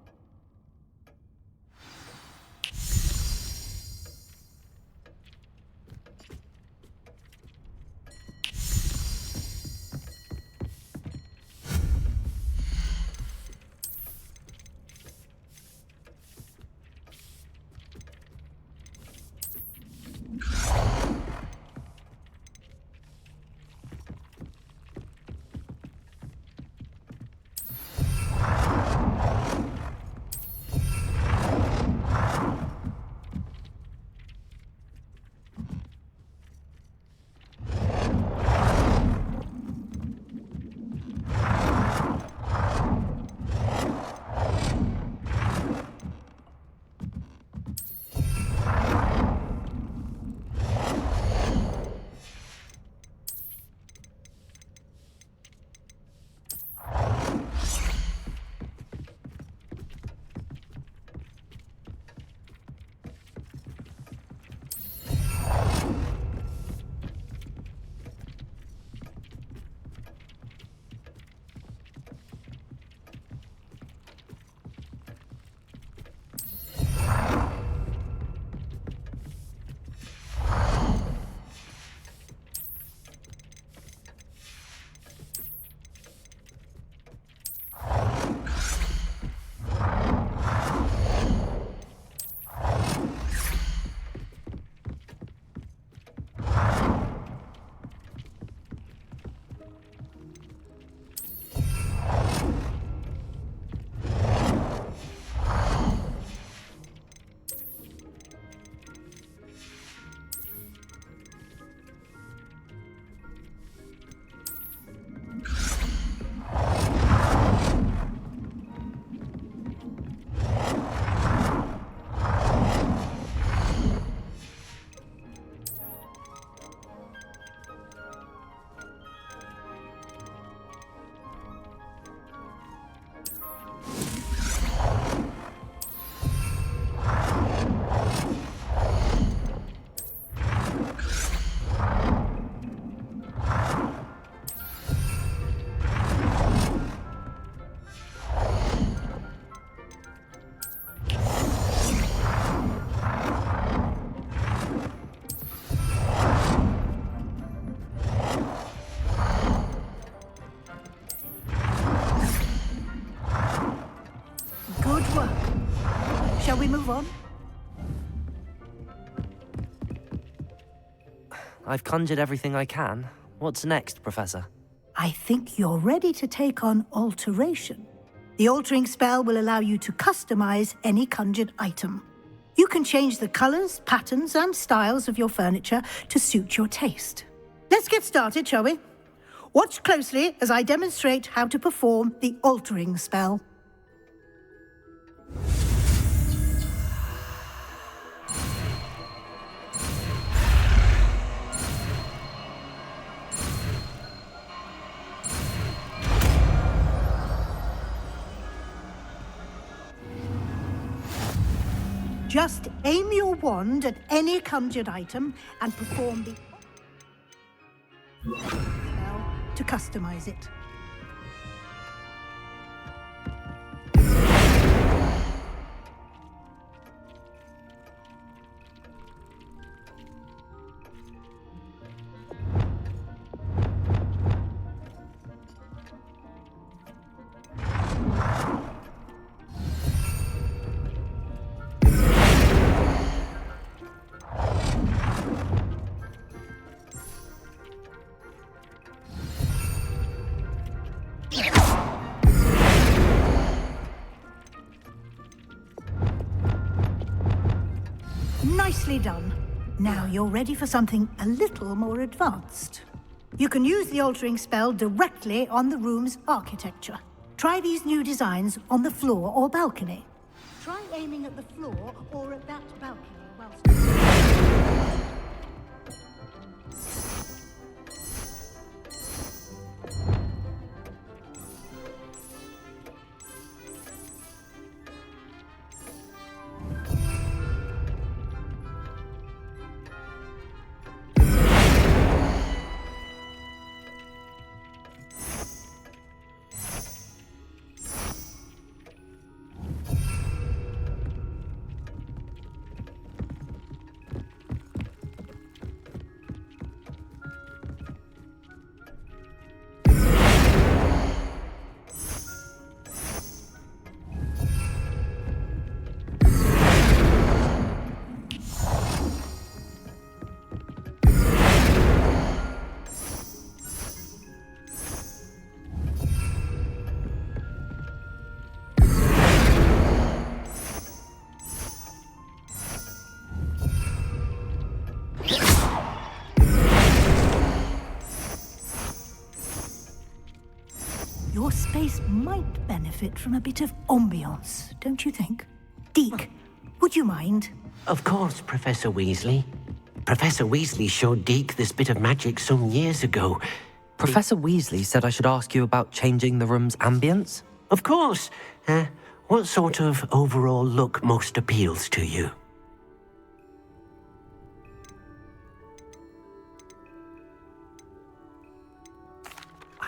S7: Shall we move on?
S10: I've conjured everything I can. What's next, Professor?
S7: I think you're ready to take on alteration. The altering spell will allow you to customize any conjured item. You can change the colors, patterns, and styles of your furniture to suit your taste. Let's get started, shall we? Watch closely as I demonstrate how to perform the altering spell. Just aim your wand at any conjured item and perform the spell to customize it. Nicely done. Now you're ready for something a little more advanced. You can use the altering spell directly on the room's architecture. Try these new designs on the floor or balcony. Try aiming at the floor or at that balcony whilst... Your space might benefit from a bit of ambiance, don't you think? Deke, would you mind?
S15: Of course, Professor Weasley. Professor Weasley showed Deke this bit of magic some years ago.
S10: Professor Weasley said I should ask you about changing the room's ambience?
S15: Of course. What sort of overall look most appeals to you?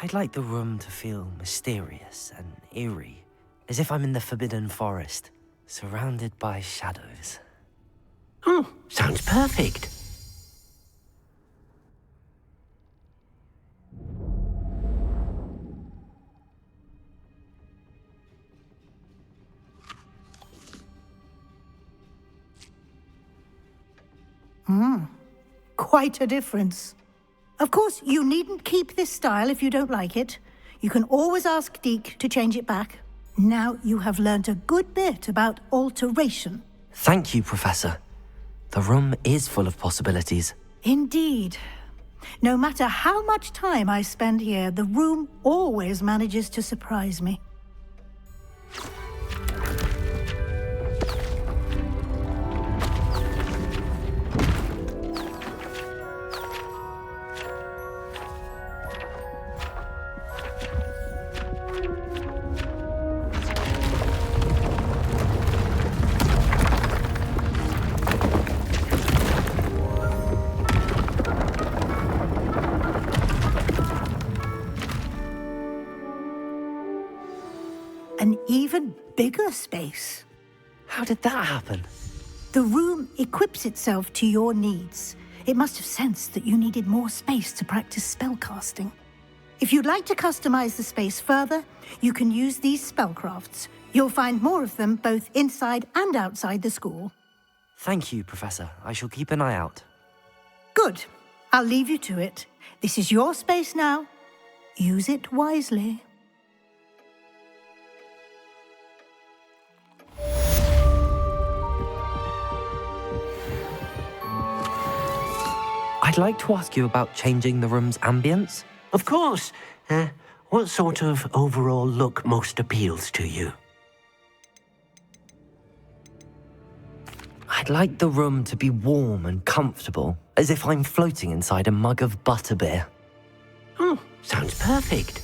S10: I'd like the room to feel mysterious and eerie, as if I'm in the Forbidden Forest, surrounded by shadows.
S15: Oh, sounds perfect.
S7: Quite a difference. Of course, you needn't keep this style if you don't like it. You can always ask Deke to change it back. Now you have learnt a good bit about alteration.
S10: Thank you, Professor. The room is full of possibilities.
S7: Indeed. No matter how much time I spend here, the room always manages to surprise me. An even bigger space.
S10: How did that happen?
S7: The room equips itself to your needs. It must have sensed that you needed more space to practice spellcasting. If you'd like to customize the space further, you can use these spellcrafts. You'll find more of them both inside and outside the school.
S10: Thank you, Professor. I shall keep an eye out.
S7: Good. I'll leave you to it. This is your space now. Use it wisely.
S10: I'd like to ask you about changing the room's ambience.
S15: Of course. What sort of overall look most appeals to you?
S10: I'd like the room to be warm and comfortable, as if I'm floating inside a mug of butterbeer.
S15: Oh, sounds perfect.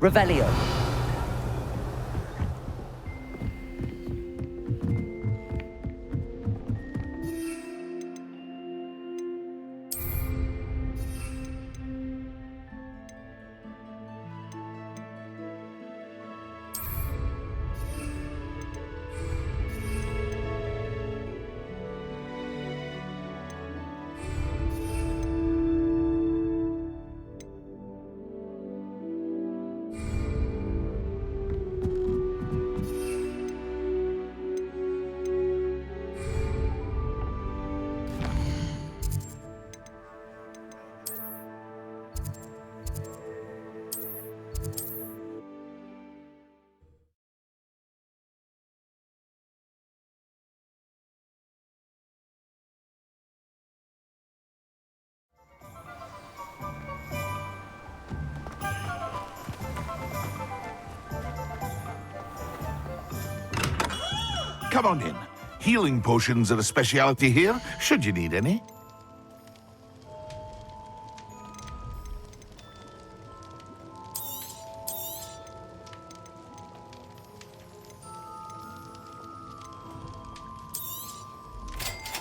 S1: Revelio.
S6: Come on in. Healing potions are a speciality here, should you need any.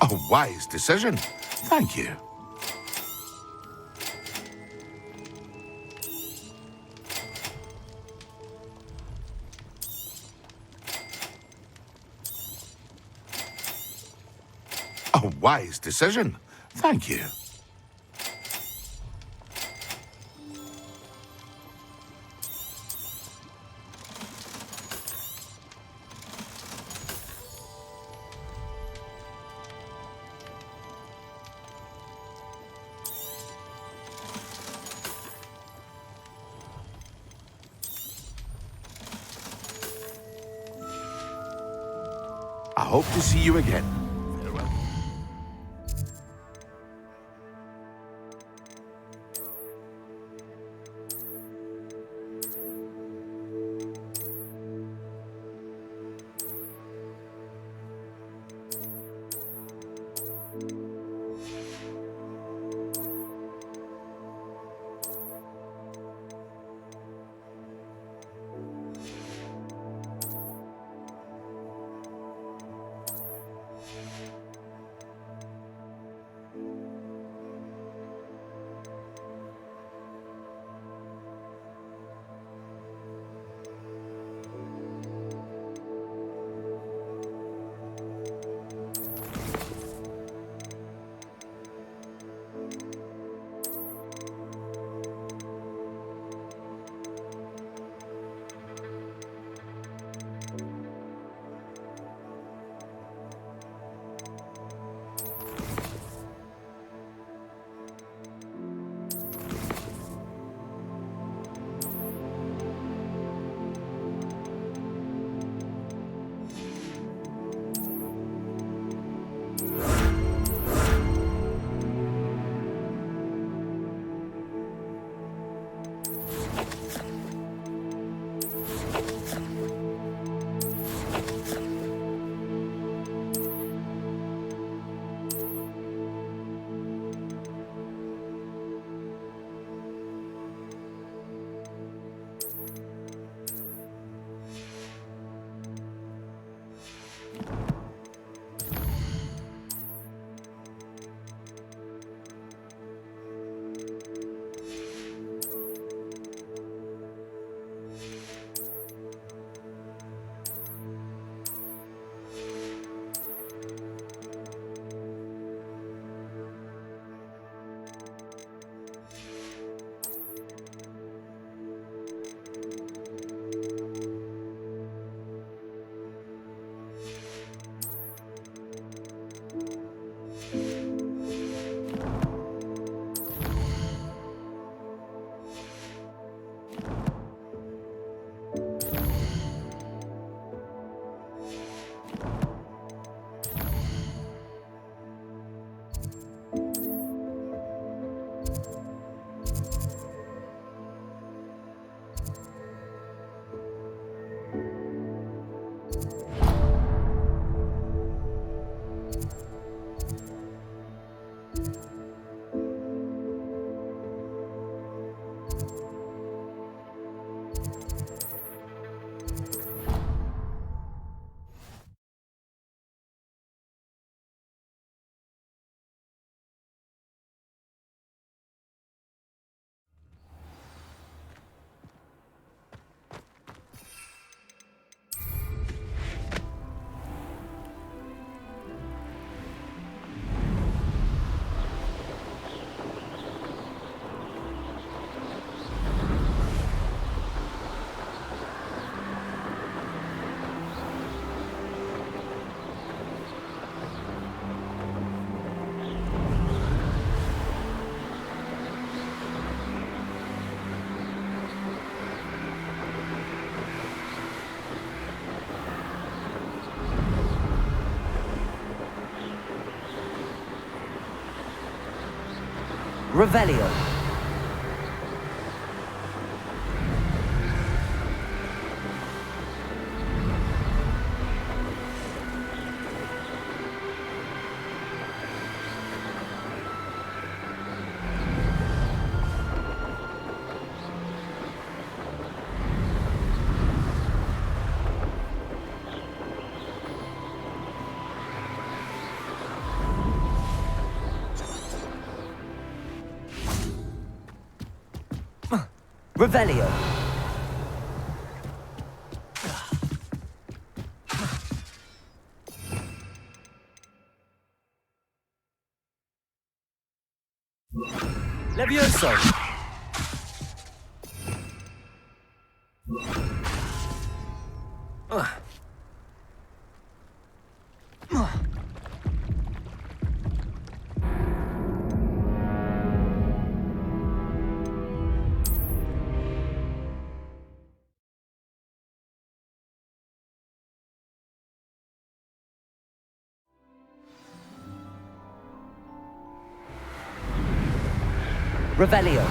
S6: A wise decision. Thank you. A wise decision. Thank you. I hope to see you again.
S1: Revelio. Revelio. Levioso. Revelio.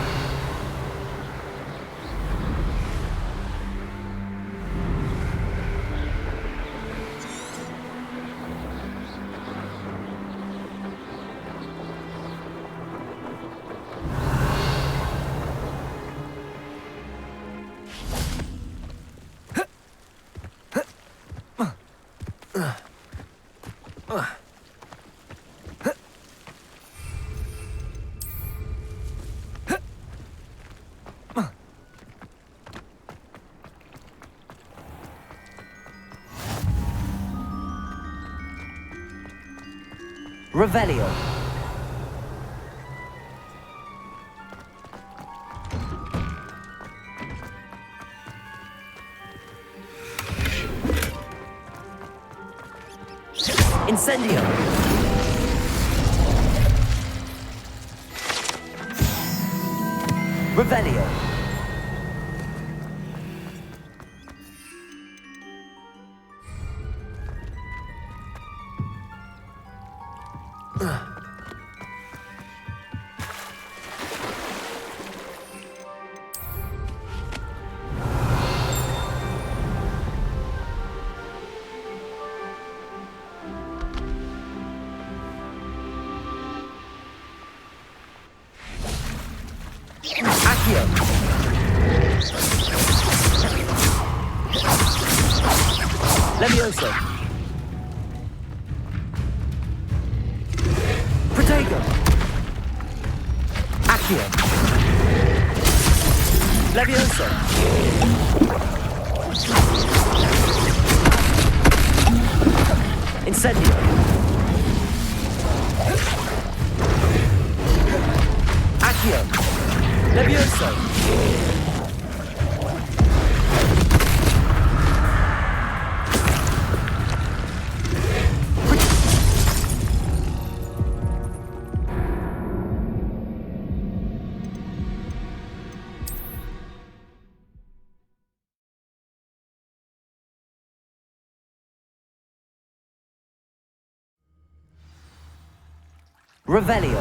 S1: Revelio. Incendio. Revelio. Levioso. Protego. Accio. Levioso. Incendio. Accio. Levioso. Revelio.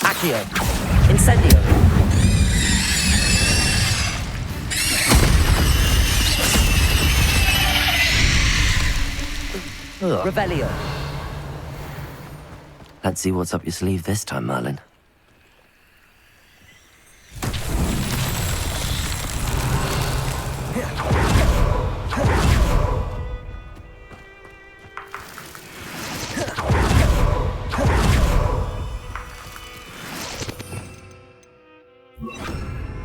S1: Accio. Incendio. Revelio.
S10: Let's see what's up your sleeve this time, Merlin.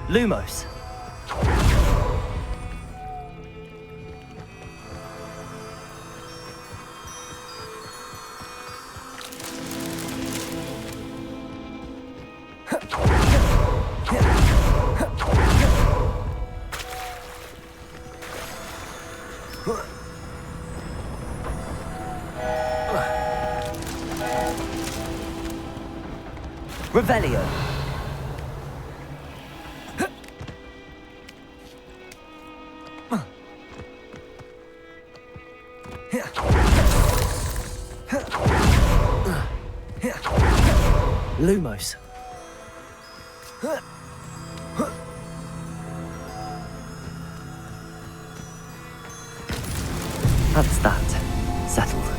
S1: Lumos. Revelio. Lumos. That's that. Settled.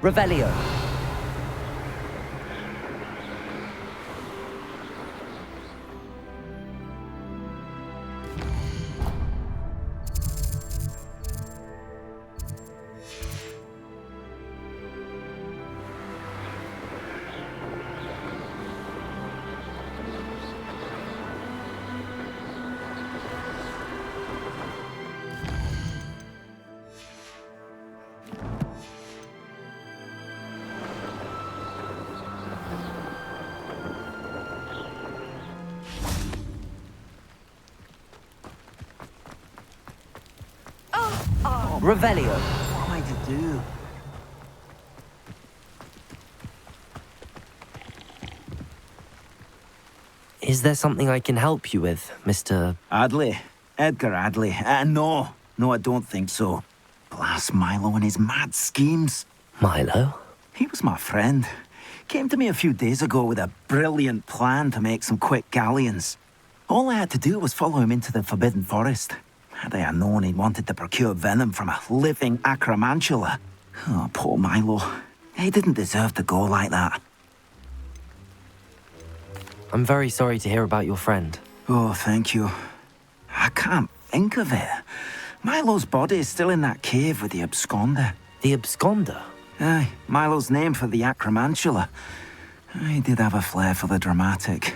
S1: Revelio.
S10: Revelio.
S14: What am I to do?
S10: Is there something I can help you with, Mr.
S14: Adley. Edgar Adley. No, I don't think so. Blast Milo and his mad schemes.
S10: Milo?
S14: He was my friend. Came to me a few days ago with a brilliant plan to make some quick galleons. All I had to do was follow him into the Forbidden Forest. Had I known he wanted to procure venom from a living acromantula. Oh, poor Milo. He didn't deserve to go like that.
S10: I'm very sorry to hear about your friend.
S14: Oh, thank you. I can't think of it. Milo's body is still in that cave with the absconder.
S10: The absconder?
S14: Aye, Milo's name for the acromantula. He did have a flair for the dramatic.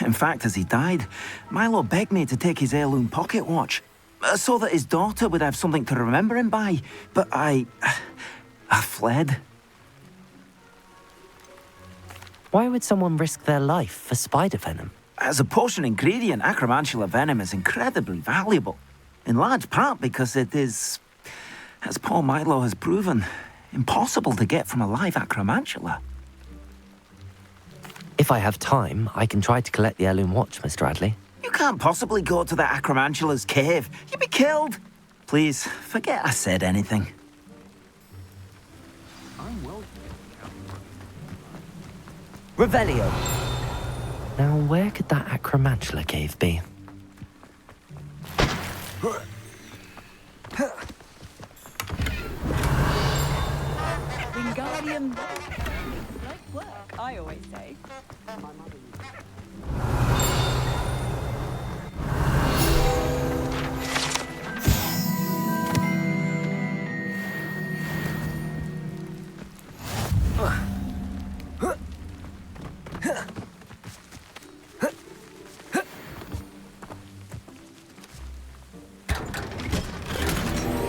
S14: In fact, as he died, Milo begged me to take his heirloom pocket watch, so that his daughter would have something to remember him by. But I fled.
S10: Why would someone risk their life for spider venom?
S14: As a potion ingredient, acromantula venom is incredibly valuable. In large part because it is, as poor Milo has proven, impossible to get from a live acromantula.
S10: If I have time, I can try to collect the heirloom watch, Mr. Adley.
S14: You can't possibly go to the acromantula's cave. You'd be killed. Please, forget I said anything.
S10: Revelio. Now, where could that acromantula cave be?
S9: Wingardium. Nice work, I always say.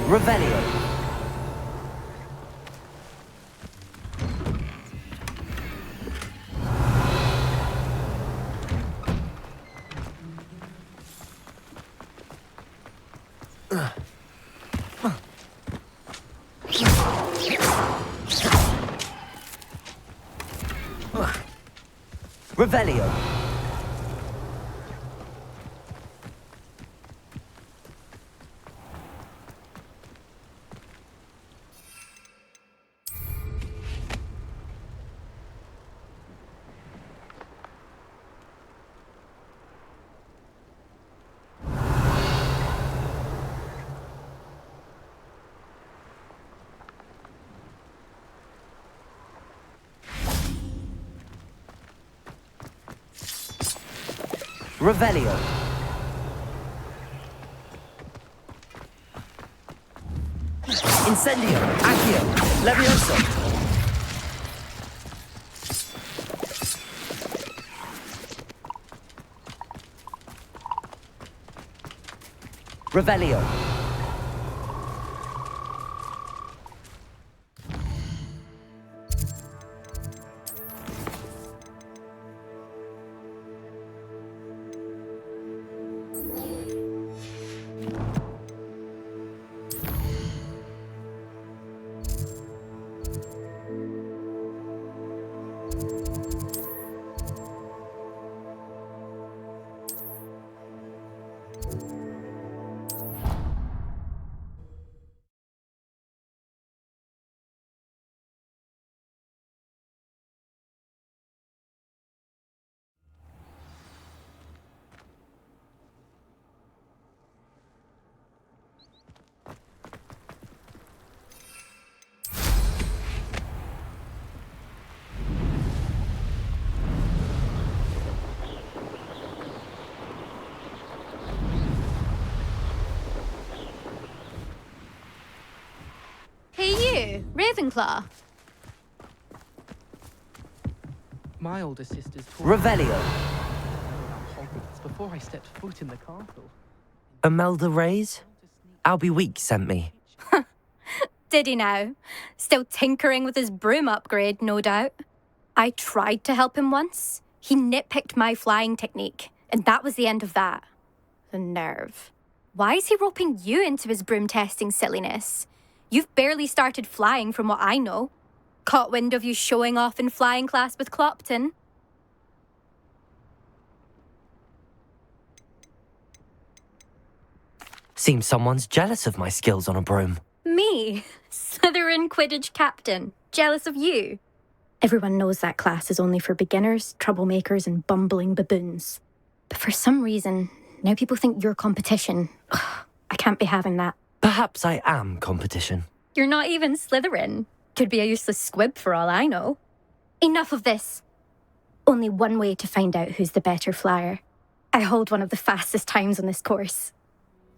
S10: Revelio. Revelio. Revelio. Incendio. Accio. Levioso. Revelio.
S16: Ravenclaw.
S17: My older sister's
S10: Revelio.
S17: Hogwarts before I stepped foot in the castle.
S10: Imelda Reyes? Albie Weeks sent me.
S16: Did he now? Still tinkering with his broom upgrade, no doubt. I tried to help him once. He nitpicked my flying technique, and that was the end of that. The nerve. Why is he roping you into his broom testing silliness? You've barely started flying from what I know. Caught wind of you showing off in flying class with Clopton.
S10: Seems someone's jealous of my skills on a broom.
S16: Me? Slytherin Quidditch captain. Jealous of you? Everyone knows that class is only for beginners, troublemakers, and bumbling baboons. But for some reason, now people think you're competition. Ugh, I can't be having that.
S10: Perhaps I am competition.
S16: You're not even Slytherin. Could be a useless squib for all I know. Enough of this. Only one way to find out who's the better flyer. I hold one of the fastest times on this course.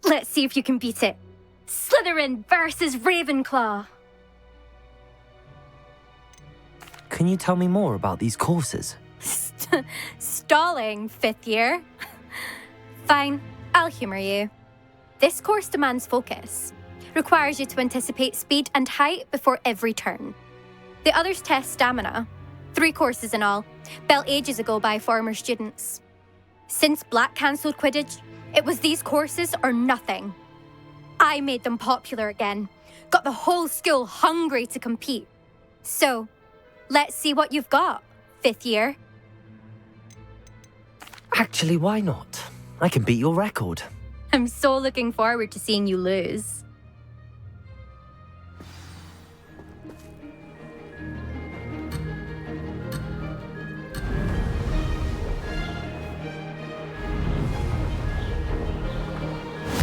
S16: Let's see if you can beat it. Slytherin versus Ravenclaw.
S10: Can you tell me more about these courses?
S16: Stalling, 5th year. Fine, I'll humour you. This course demands focus. Requires you to anticipate speed and height before every turn. The others test stamina. 3 courses in all, built ages ago by former students. Since Black cancelled Quidditch, it was these courses or nothing. I made them popular again. Got the whole school hungry to compete. So, let's see what you've got, 5th year.
S10: Actually, why not? I can beat your record.
S16: I'm so looking forward to seeing you lose.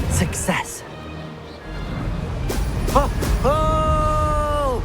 S10: Success. Ho, ho!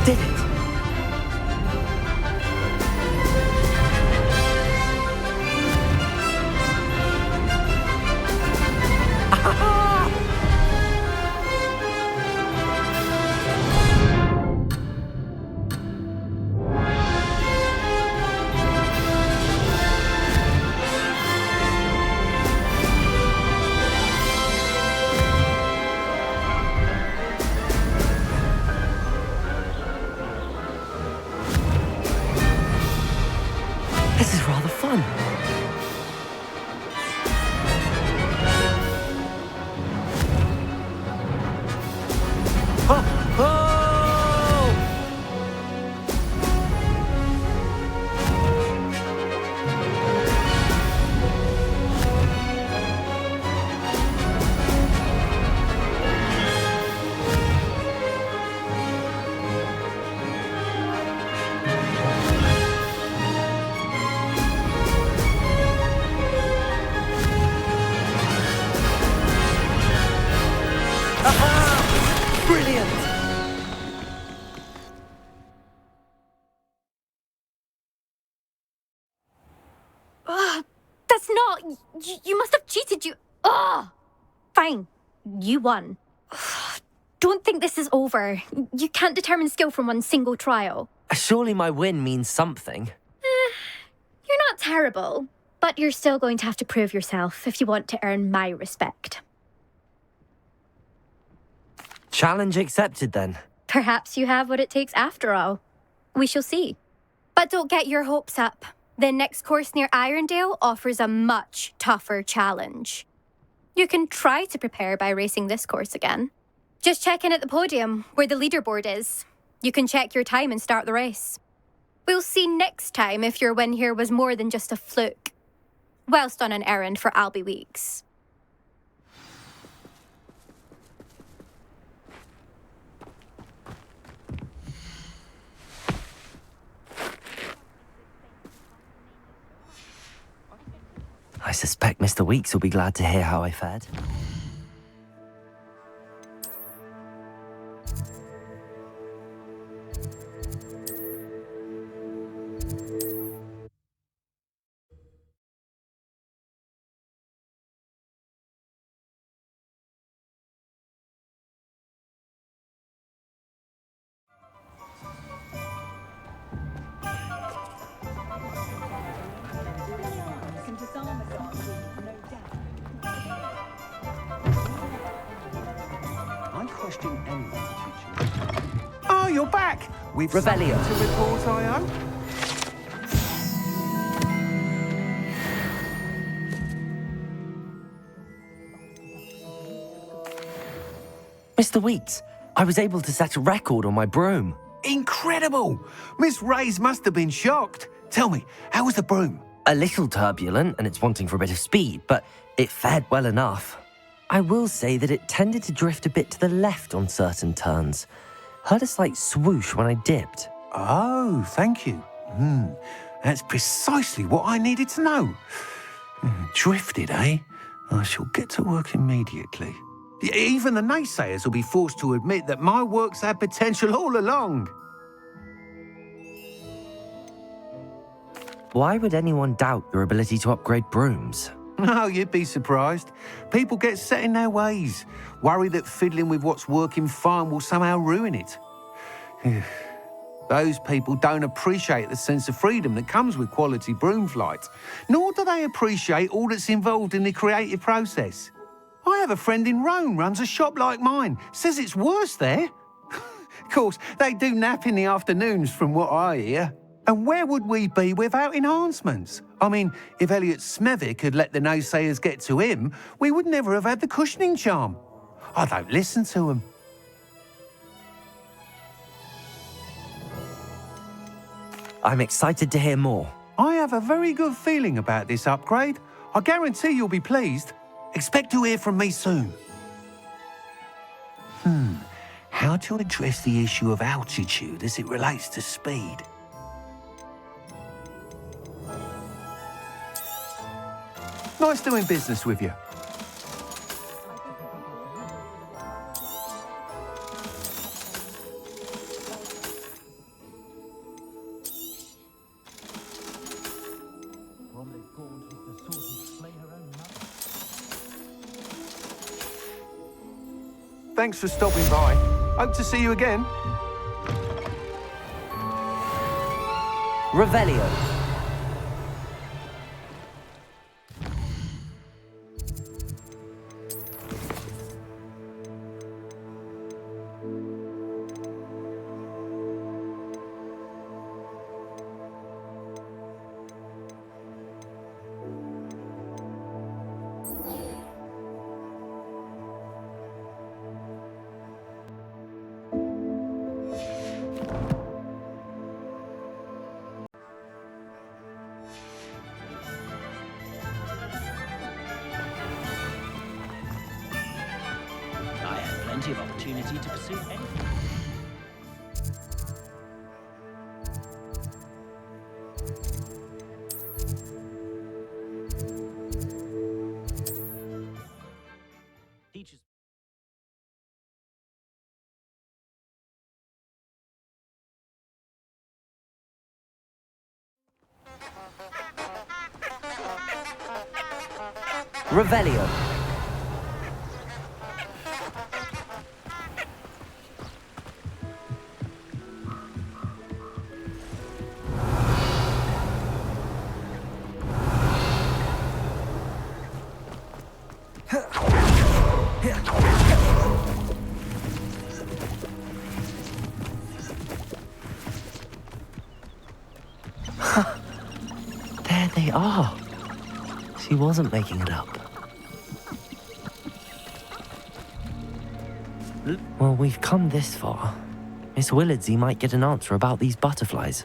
S10: Did it! This is rather fun. Ho, ho! Brilliant!
S16: That's not... You must have cheated, you... Ugh! Fine. You won. Don't think this is over. You can't determine skill from one single trial.
S10: Surely my win means something.
S16: You're not terrible, but you're still going to have to prove yourself if you want to earn my respect.
S10: Challenge accepted, then.
S16: Perhaps you have what it takes after all. We shall see. But don't get your hopes up. The next course near Irondale offers a much tougher challenge. You can try to prepare by racing this course again. Just check in at the podium, where the leaderboard is. You can check your time and start the race. We'll see next time if your win here was more than just a fluke. Whilst on an errand for Albie Weeks.
S10: I suspect Mr. Weeks will be glad to hear how I fared.
S8: you're back. With
S1: Revelio.
S8: something to report, I hope.
S10: Mr. Weeks, I was able to set a record on my broom.
S8: Incredible! Miss Reyes must have been shocked. Tell me, how was the broom?
S10: A little turbulent, and it's wanting for a bit of speed, but it fared well enough. I will say that it tended to drift a bit to the left on certain turns. Heard a slight swoosh when I dipped.
S8: Oh, thank you. That's precisely what I needed to know. Drifted, eh? I shall get to work immediately. Even the naysayers will be forced to admit that my work's had potential all along.
S10: Why would anyone doubt your ability to upgrade brooms?
S8: No, you'd be surprised. People get set in their ways, worry that fiddling with what's working fine will somehow ruin it. Those people don't appreciate the sense of freedom that comes with quality broom flight, nor do they appreciate all that's involved in the creative process. I have a friend in Rome runs a shop like mine, says it's worse there. Of course, they do nap in the afternoons from what I hear. And where would we be without enhancements? I mean, if Elliot Smethwick had let the naysayers get to him, we would never have had the cushioning charm. I don't listen to them.
S10: I'm excited to hear more.
S8: I have a very good feeling about this upgrade. I guarantee you'll be pleased. Expect to hear from me soon. How to address the issue of altitude as it relates to speed? Nice doing business with you. Thanks for stopping by. Hope to see you again.
S1: Revelio.
S18: Of opportunity to pursue anything. Teachers.
S1: Revelio.
S10: There they are. She wasn't making it up. Well, we've come this far. Miss Willardsey might get an answer about these butterflies.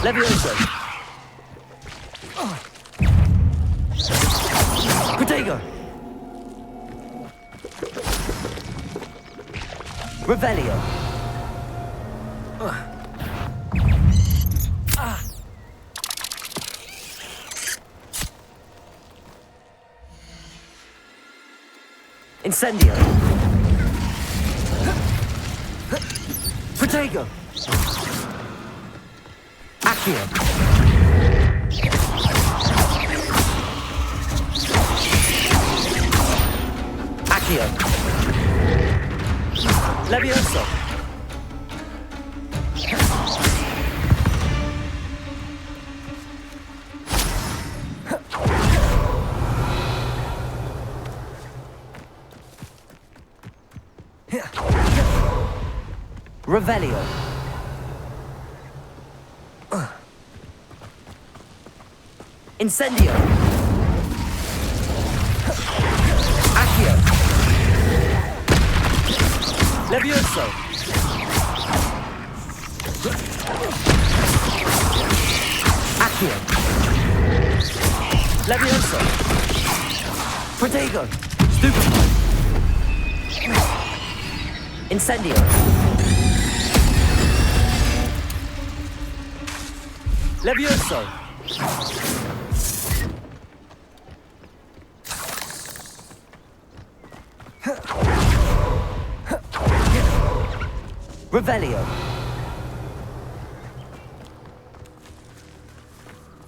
S1: Levioso. Protego. Revelio. Incendio. Protego. Accio.
S10: Accio. Levioso. Revelio. Incendio. Accio. Levioso. Accio. Levioso. Protego. Stupefy. Incendio. Levioso. Revelio.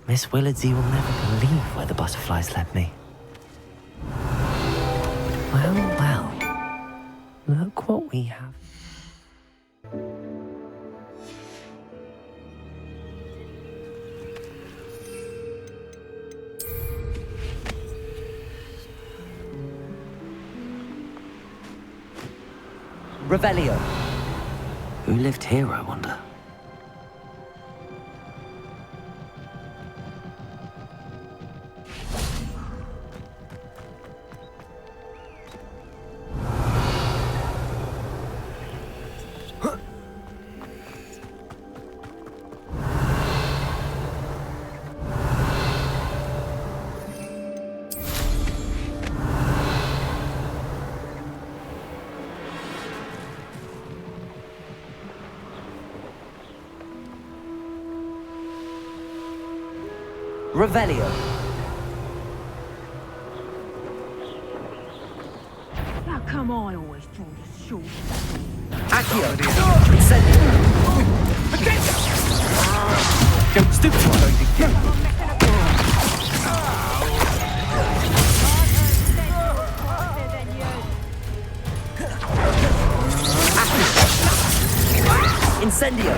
S10: Miss Willardsey will never believe where the butterflies led me. Well, well. Look what we have. Revelio. Who lived here, I wonder? Revelio.
S9: How come I always draw the short?
S10: Accio. Incendio. Don't stupefy. Incendio.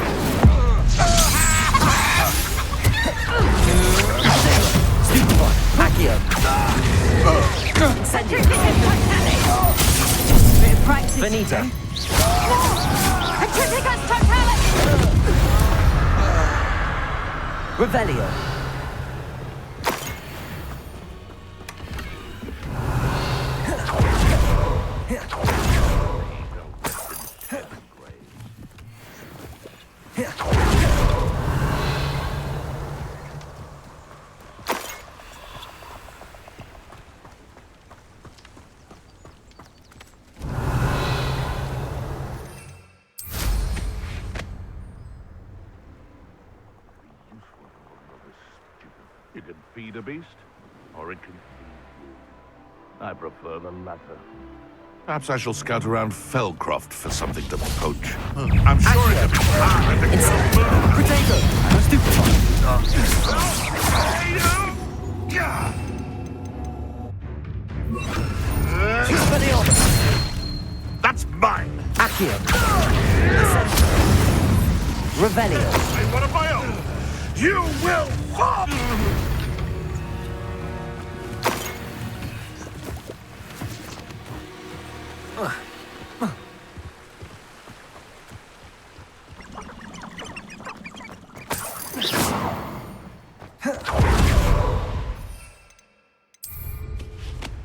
S10: Stupefy. Accio. Incendio.
S9: Bit of practice.
S10: Finito.
S9: Atripicus totalis!
S10: Revelio.
S6: You can feed a beast, or it can feed you. I prefer the latter. Perhaps I shall scout around Fellcroft for something to poach. I'm sure it'll be fun with the
S10: Potato!
S6: That's mine!
S10: Accio. Revelio.
S6: I'm one of my own! You will fall!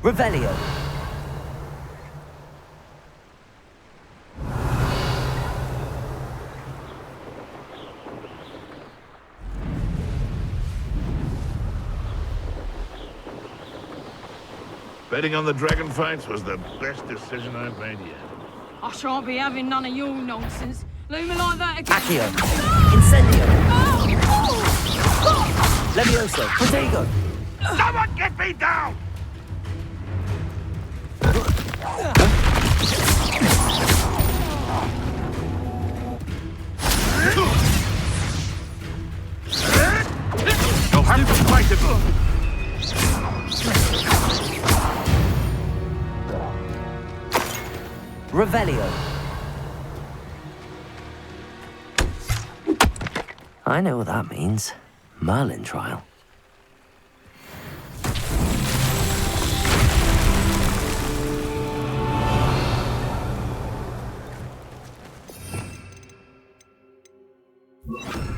S10: Revelio.
S6: Betting on the dragon fights was the best decision I've made yet.
S9: I shan't be having none of your nonsense. Leave me like that again.
S10: Accio. Incendio. Levioso. Protego.
S6: Someone get me down! You'll have to
S10: Revelio. I know what that means. Merlin trial.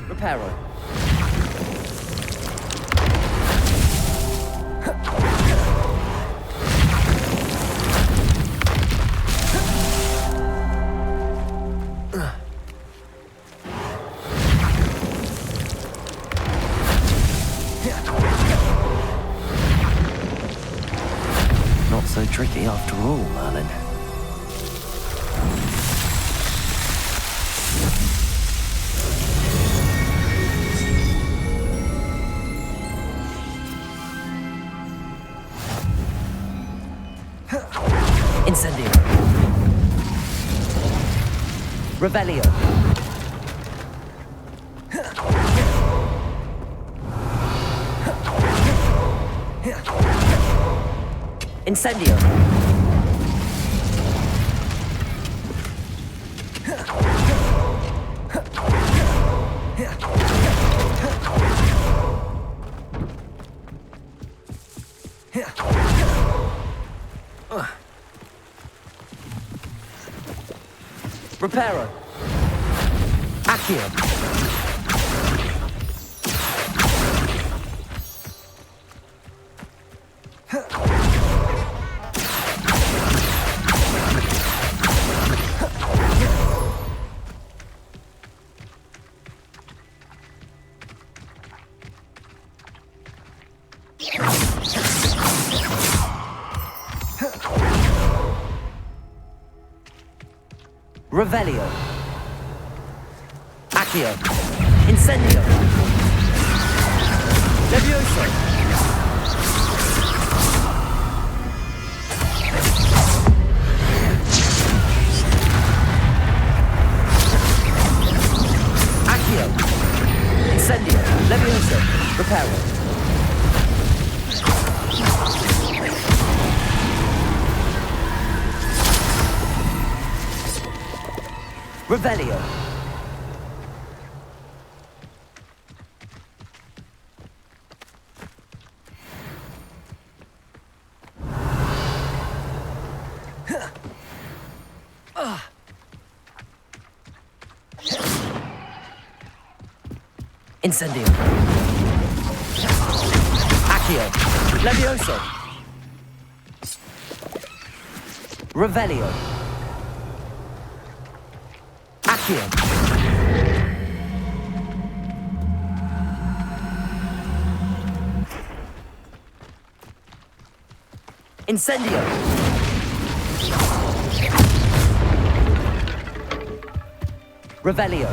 S10: Reparo. Not so tricky after all, Merlin. Incendio. Revelio. Incendio. Reparo. Accio. Revelio. Accio. Incendio. Levioso. Accio. Incendio. Levioso. Reparo. Revelio. Incendio. Accio. Levioso. Revelio. Accio. Incendio. Revelio.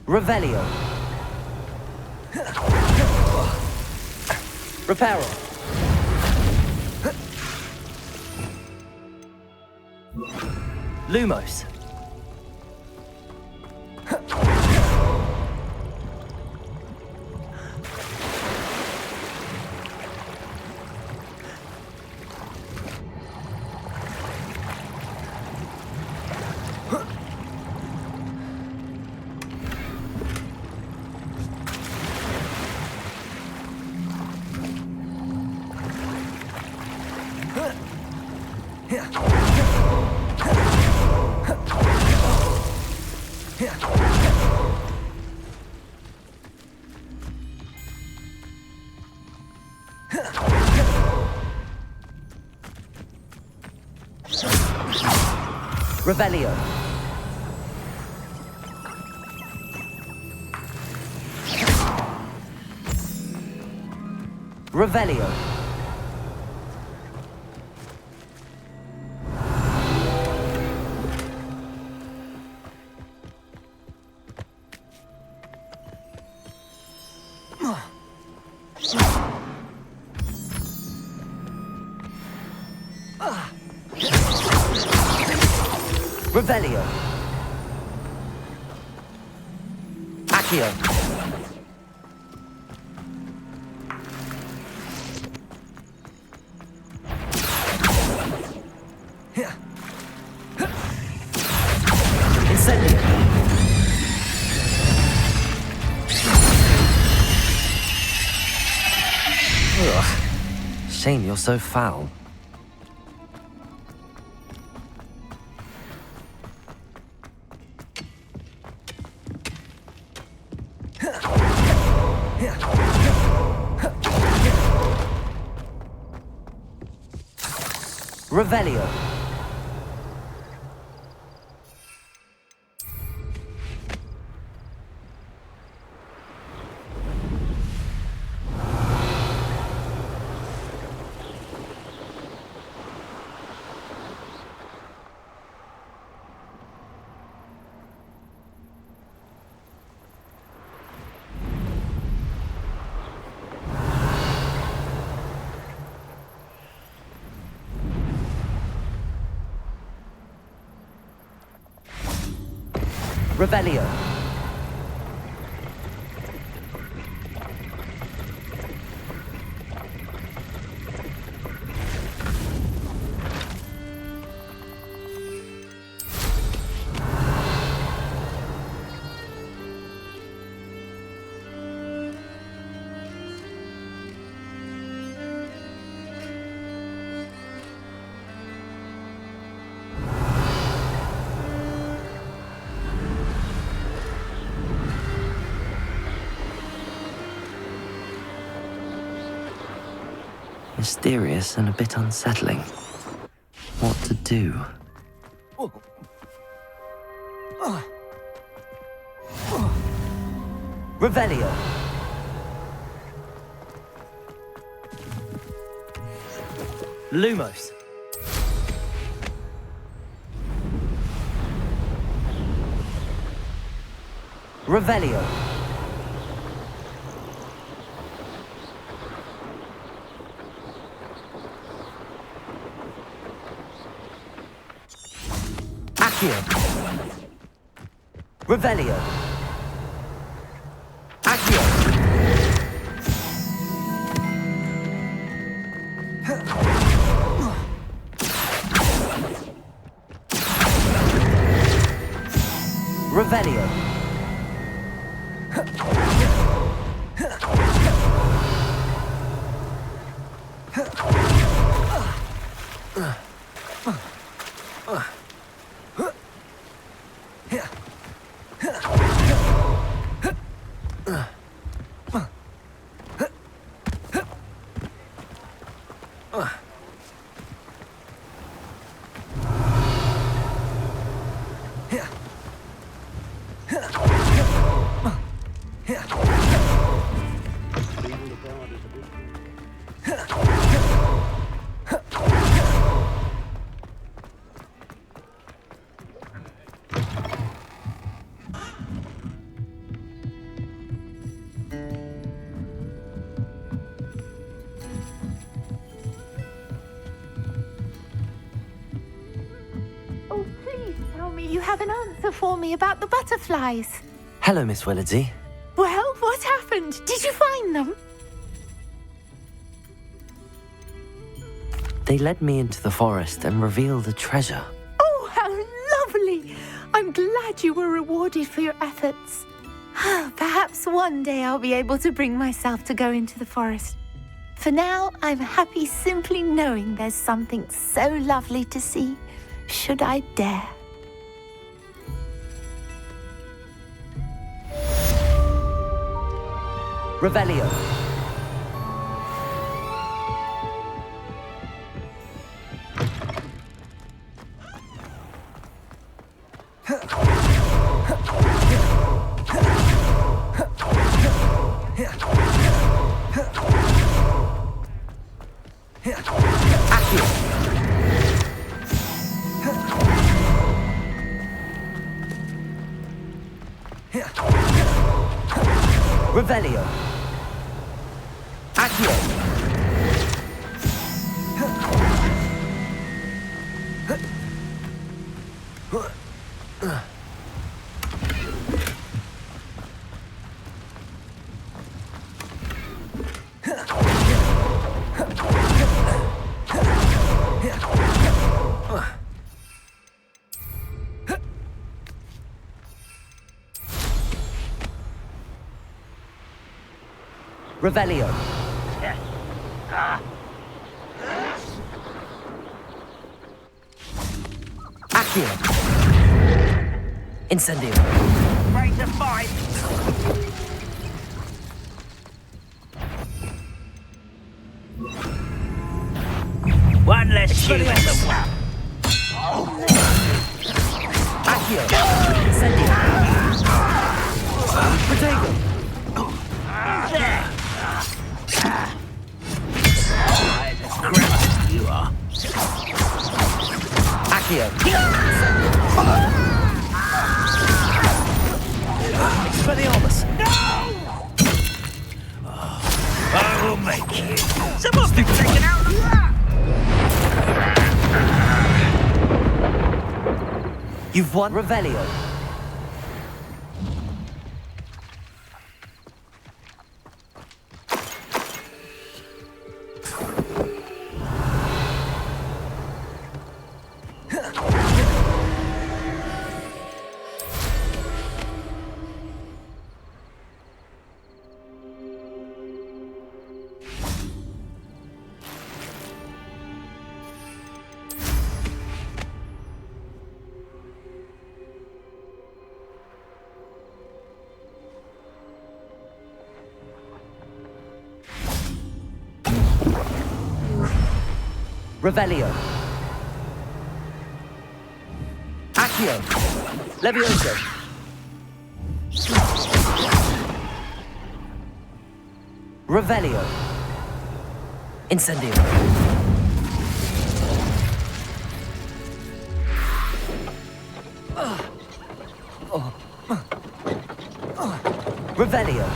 S10: Revelio. Reparo. Lumos. Revelio. Revelio. Revelio. Accio. Incendio. Ugh. Shame you're so foul. Revelio. Revelio. Mysterious and a bit unsettling. What to do? Revelio. Lumos. Revelio. Revelio. Accio. Revelio.
S3: You have an answer for me about the butterflies.
S10: Hello, Miss Willardsey.
S3: Well, what happened? Did you find them?
S10: They led me into the forest and revealed a treasure.
S3: Oh, how lovely! I'm glad you were rewarded for your efforts. Perhaps one day I'll be able to bring myself to go into the forest. For now, I'm happy simply knowing there's something so lovely to see, should I dare.
S10: Revelio. Revelio. Accio. Revelio. Accio. Incendio.
S14: Ready to fight. One less shoe in the well.
S10: Accio. Incendio. Protego.
S14: You are.
S10: Accio. Expelliarmus.
S14: I will make you. Someone's been taken out.
S10: You've won Revelio. Revelio. Accio. Levioso. Revelio. Incendio. Revelio.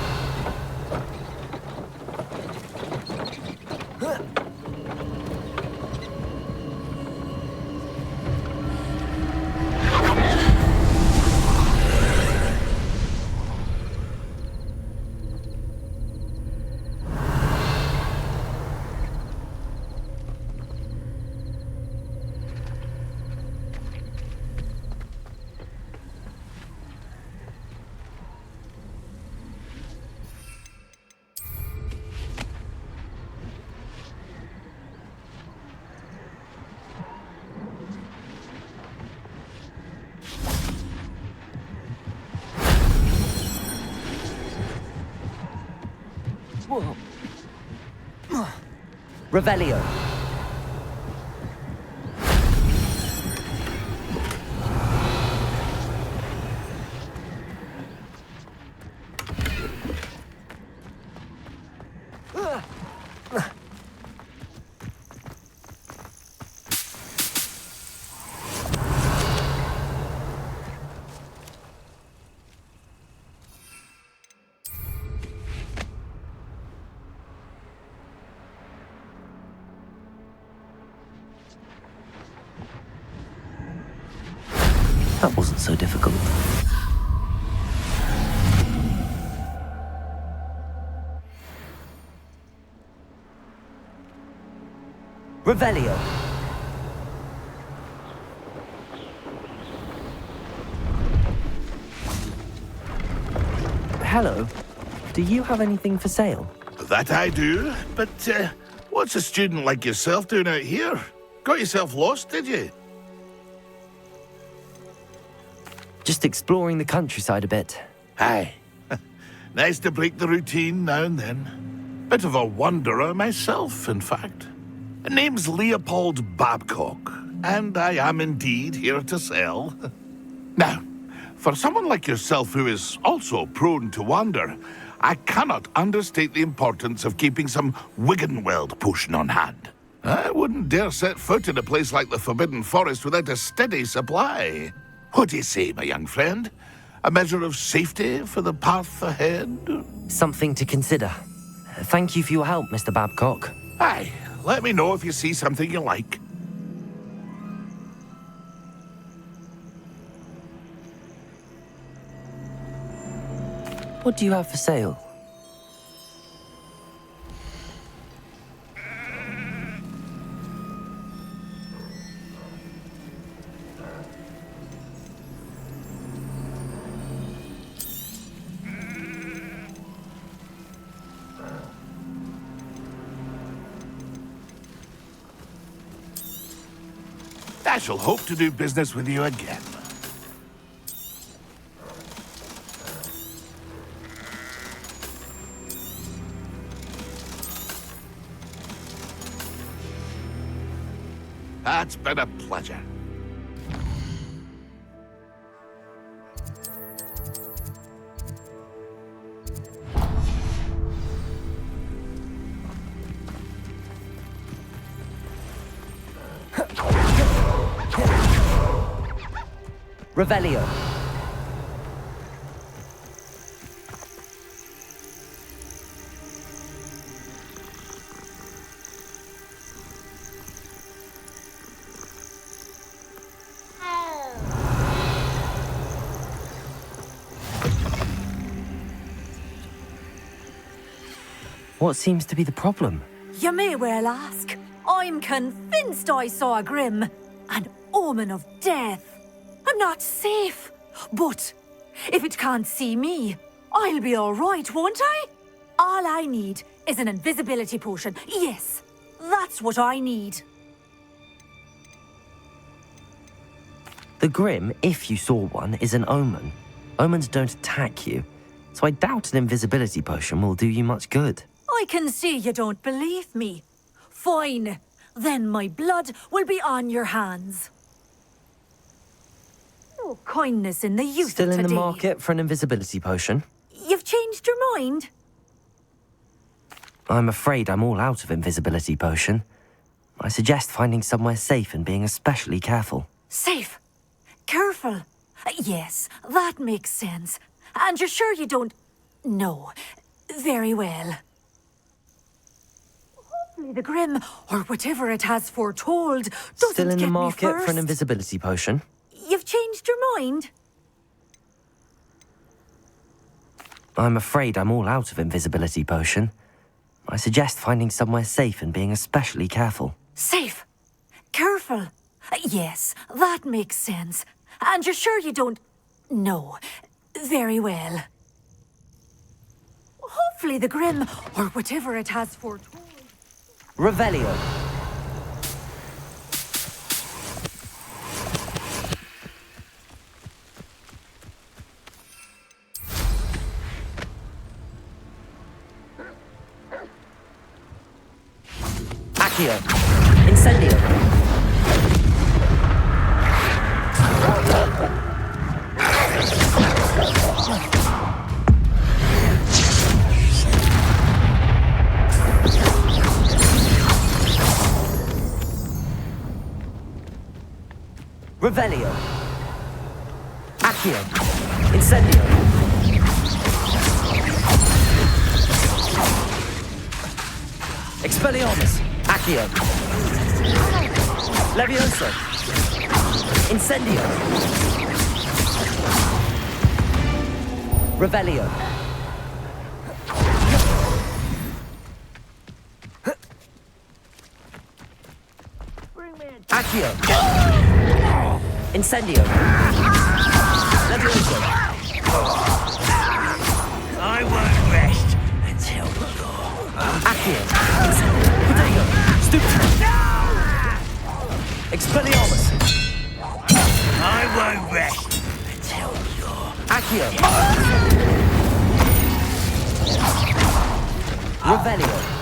S10: Revelio. That wasn't so difficult. Revelio. Hello. Do you have anything for sale?
S6: That I do, but what's a student like yourself doing out here? Got yourself lost, did you?
S10: Just exploring the countryside a bit.
S6: Aye. Nice to break the routine now and then. Bit of a wanderer myself, in fact. Name's Leopold Babcock, and I am indeed here to sell. Now, for someone like yourself who is also prone to wander, I cannot understate the importance of keeping some Wiggenweld potion on hand. I wouldn't dare set foot in a place like the Forbidden Forest without a steady supply. What do you say, my young friend? A measure of safety for the path ahead?
S10: Something to consider. Thank you for your help, Mr. Babcock.
S6: Aye, let me know if you see something you like.
S10: What do you have for sale?
S6: I shall hope to do business with you again. That's been a pleasure.
S10: Revelio. What seems to be the problem?
S19: You may well ask. I'm convinced I saw a grim, an omen of death. I'm not safe, but if it can't see me, I'll be all right, won't I? All I need is an invisibility potion. Yes, that's what I need.
S10: The Grim, if you saw one, is an omen. Omens don't attack you, so I doubt an invisibility potion will do you much good.
S19: I can see you don't believe me. Fine, then my blood will be on your hands. No kindness in the youth
S10: Still in
S19: today.
S10: the market for an invisibility potion?
S19: You've changed your mind?
S10: I'm afraid I'm all out of invisibility potion. I suggest finding somewhere safe and being especially careful.
S19: Safe? Careful? Yes, that makes sense. And you're sure you don't... No. Very well. Hopefully the Grim, or whatever it has foretold, doesn't
S10: Still in
S19: get
S10: the market
S19: me first.
S10: for an invisibility potion?
S19: You've changed your mind?
S10: I'm afraid I'm all out of invisibility potion. I suggest finding somewhere safe and being especially careful.
S19: Safe? Careful? Yes, that makes sense. And you're sure you don't... No. Very well. Hopefully the Grim, or whatever it has foretold...
S10: Revelio. Accio. Incendio. Revelio. Accio. Incendio. Expelliarmus. Accio. Levioso. Incendio. Revelio. Accio. Incendio. Levioso.
S20: I won't rest until
S10: Accio. Protego. Stupid. Expelliarmus.
S20: I won't rest until
S10: Accio. Revelio.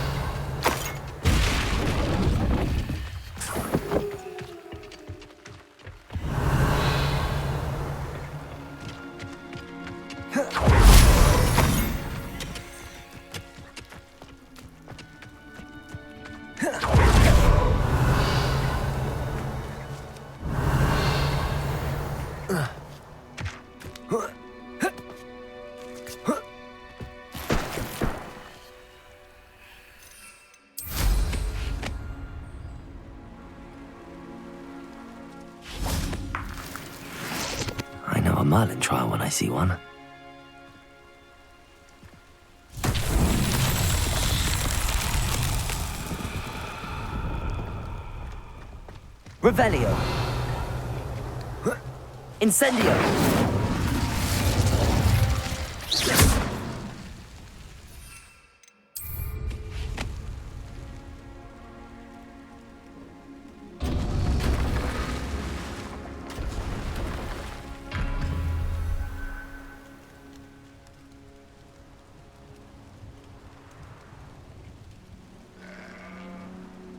S10: Merlin trial when I see one. Revelio. Incendio.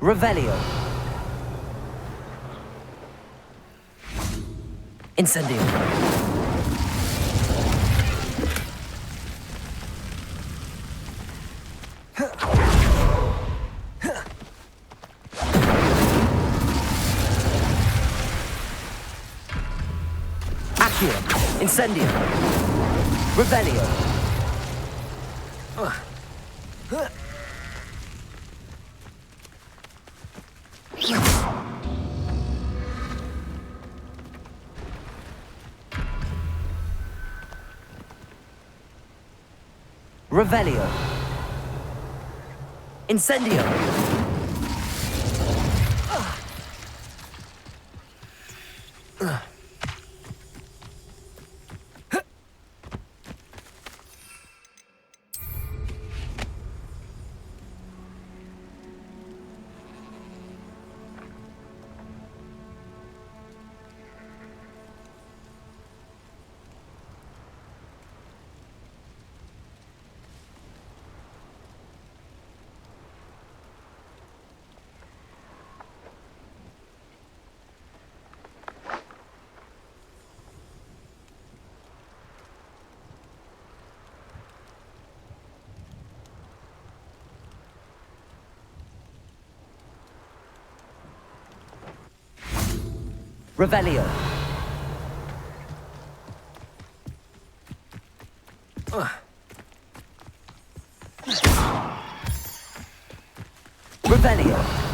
S10: Revelio. Incendio. Accio. Incendio. Revelio. Revelio. Incendio. Revelio. Revelio.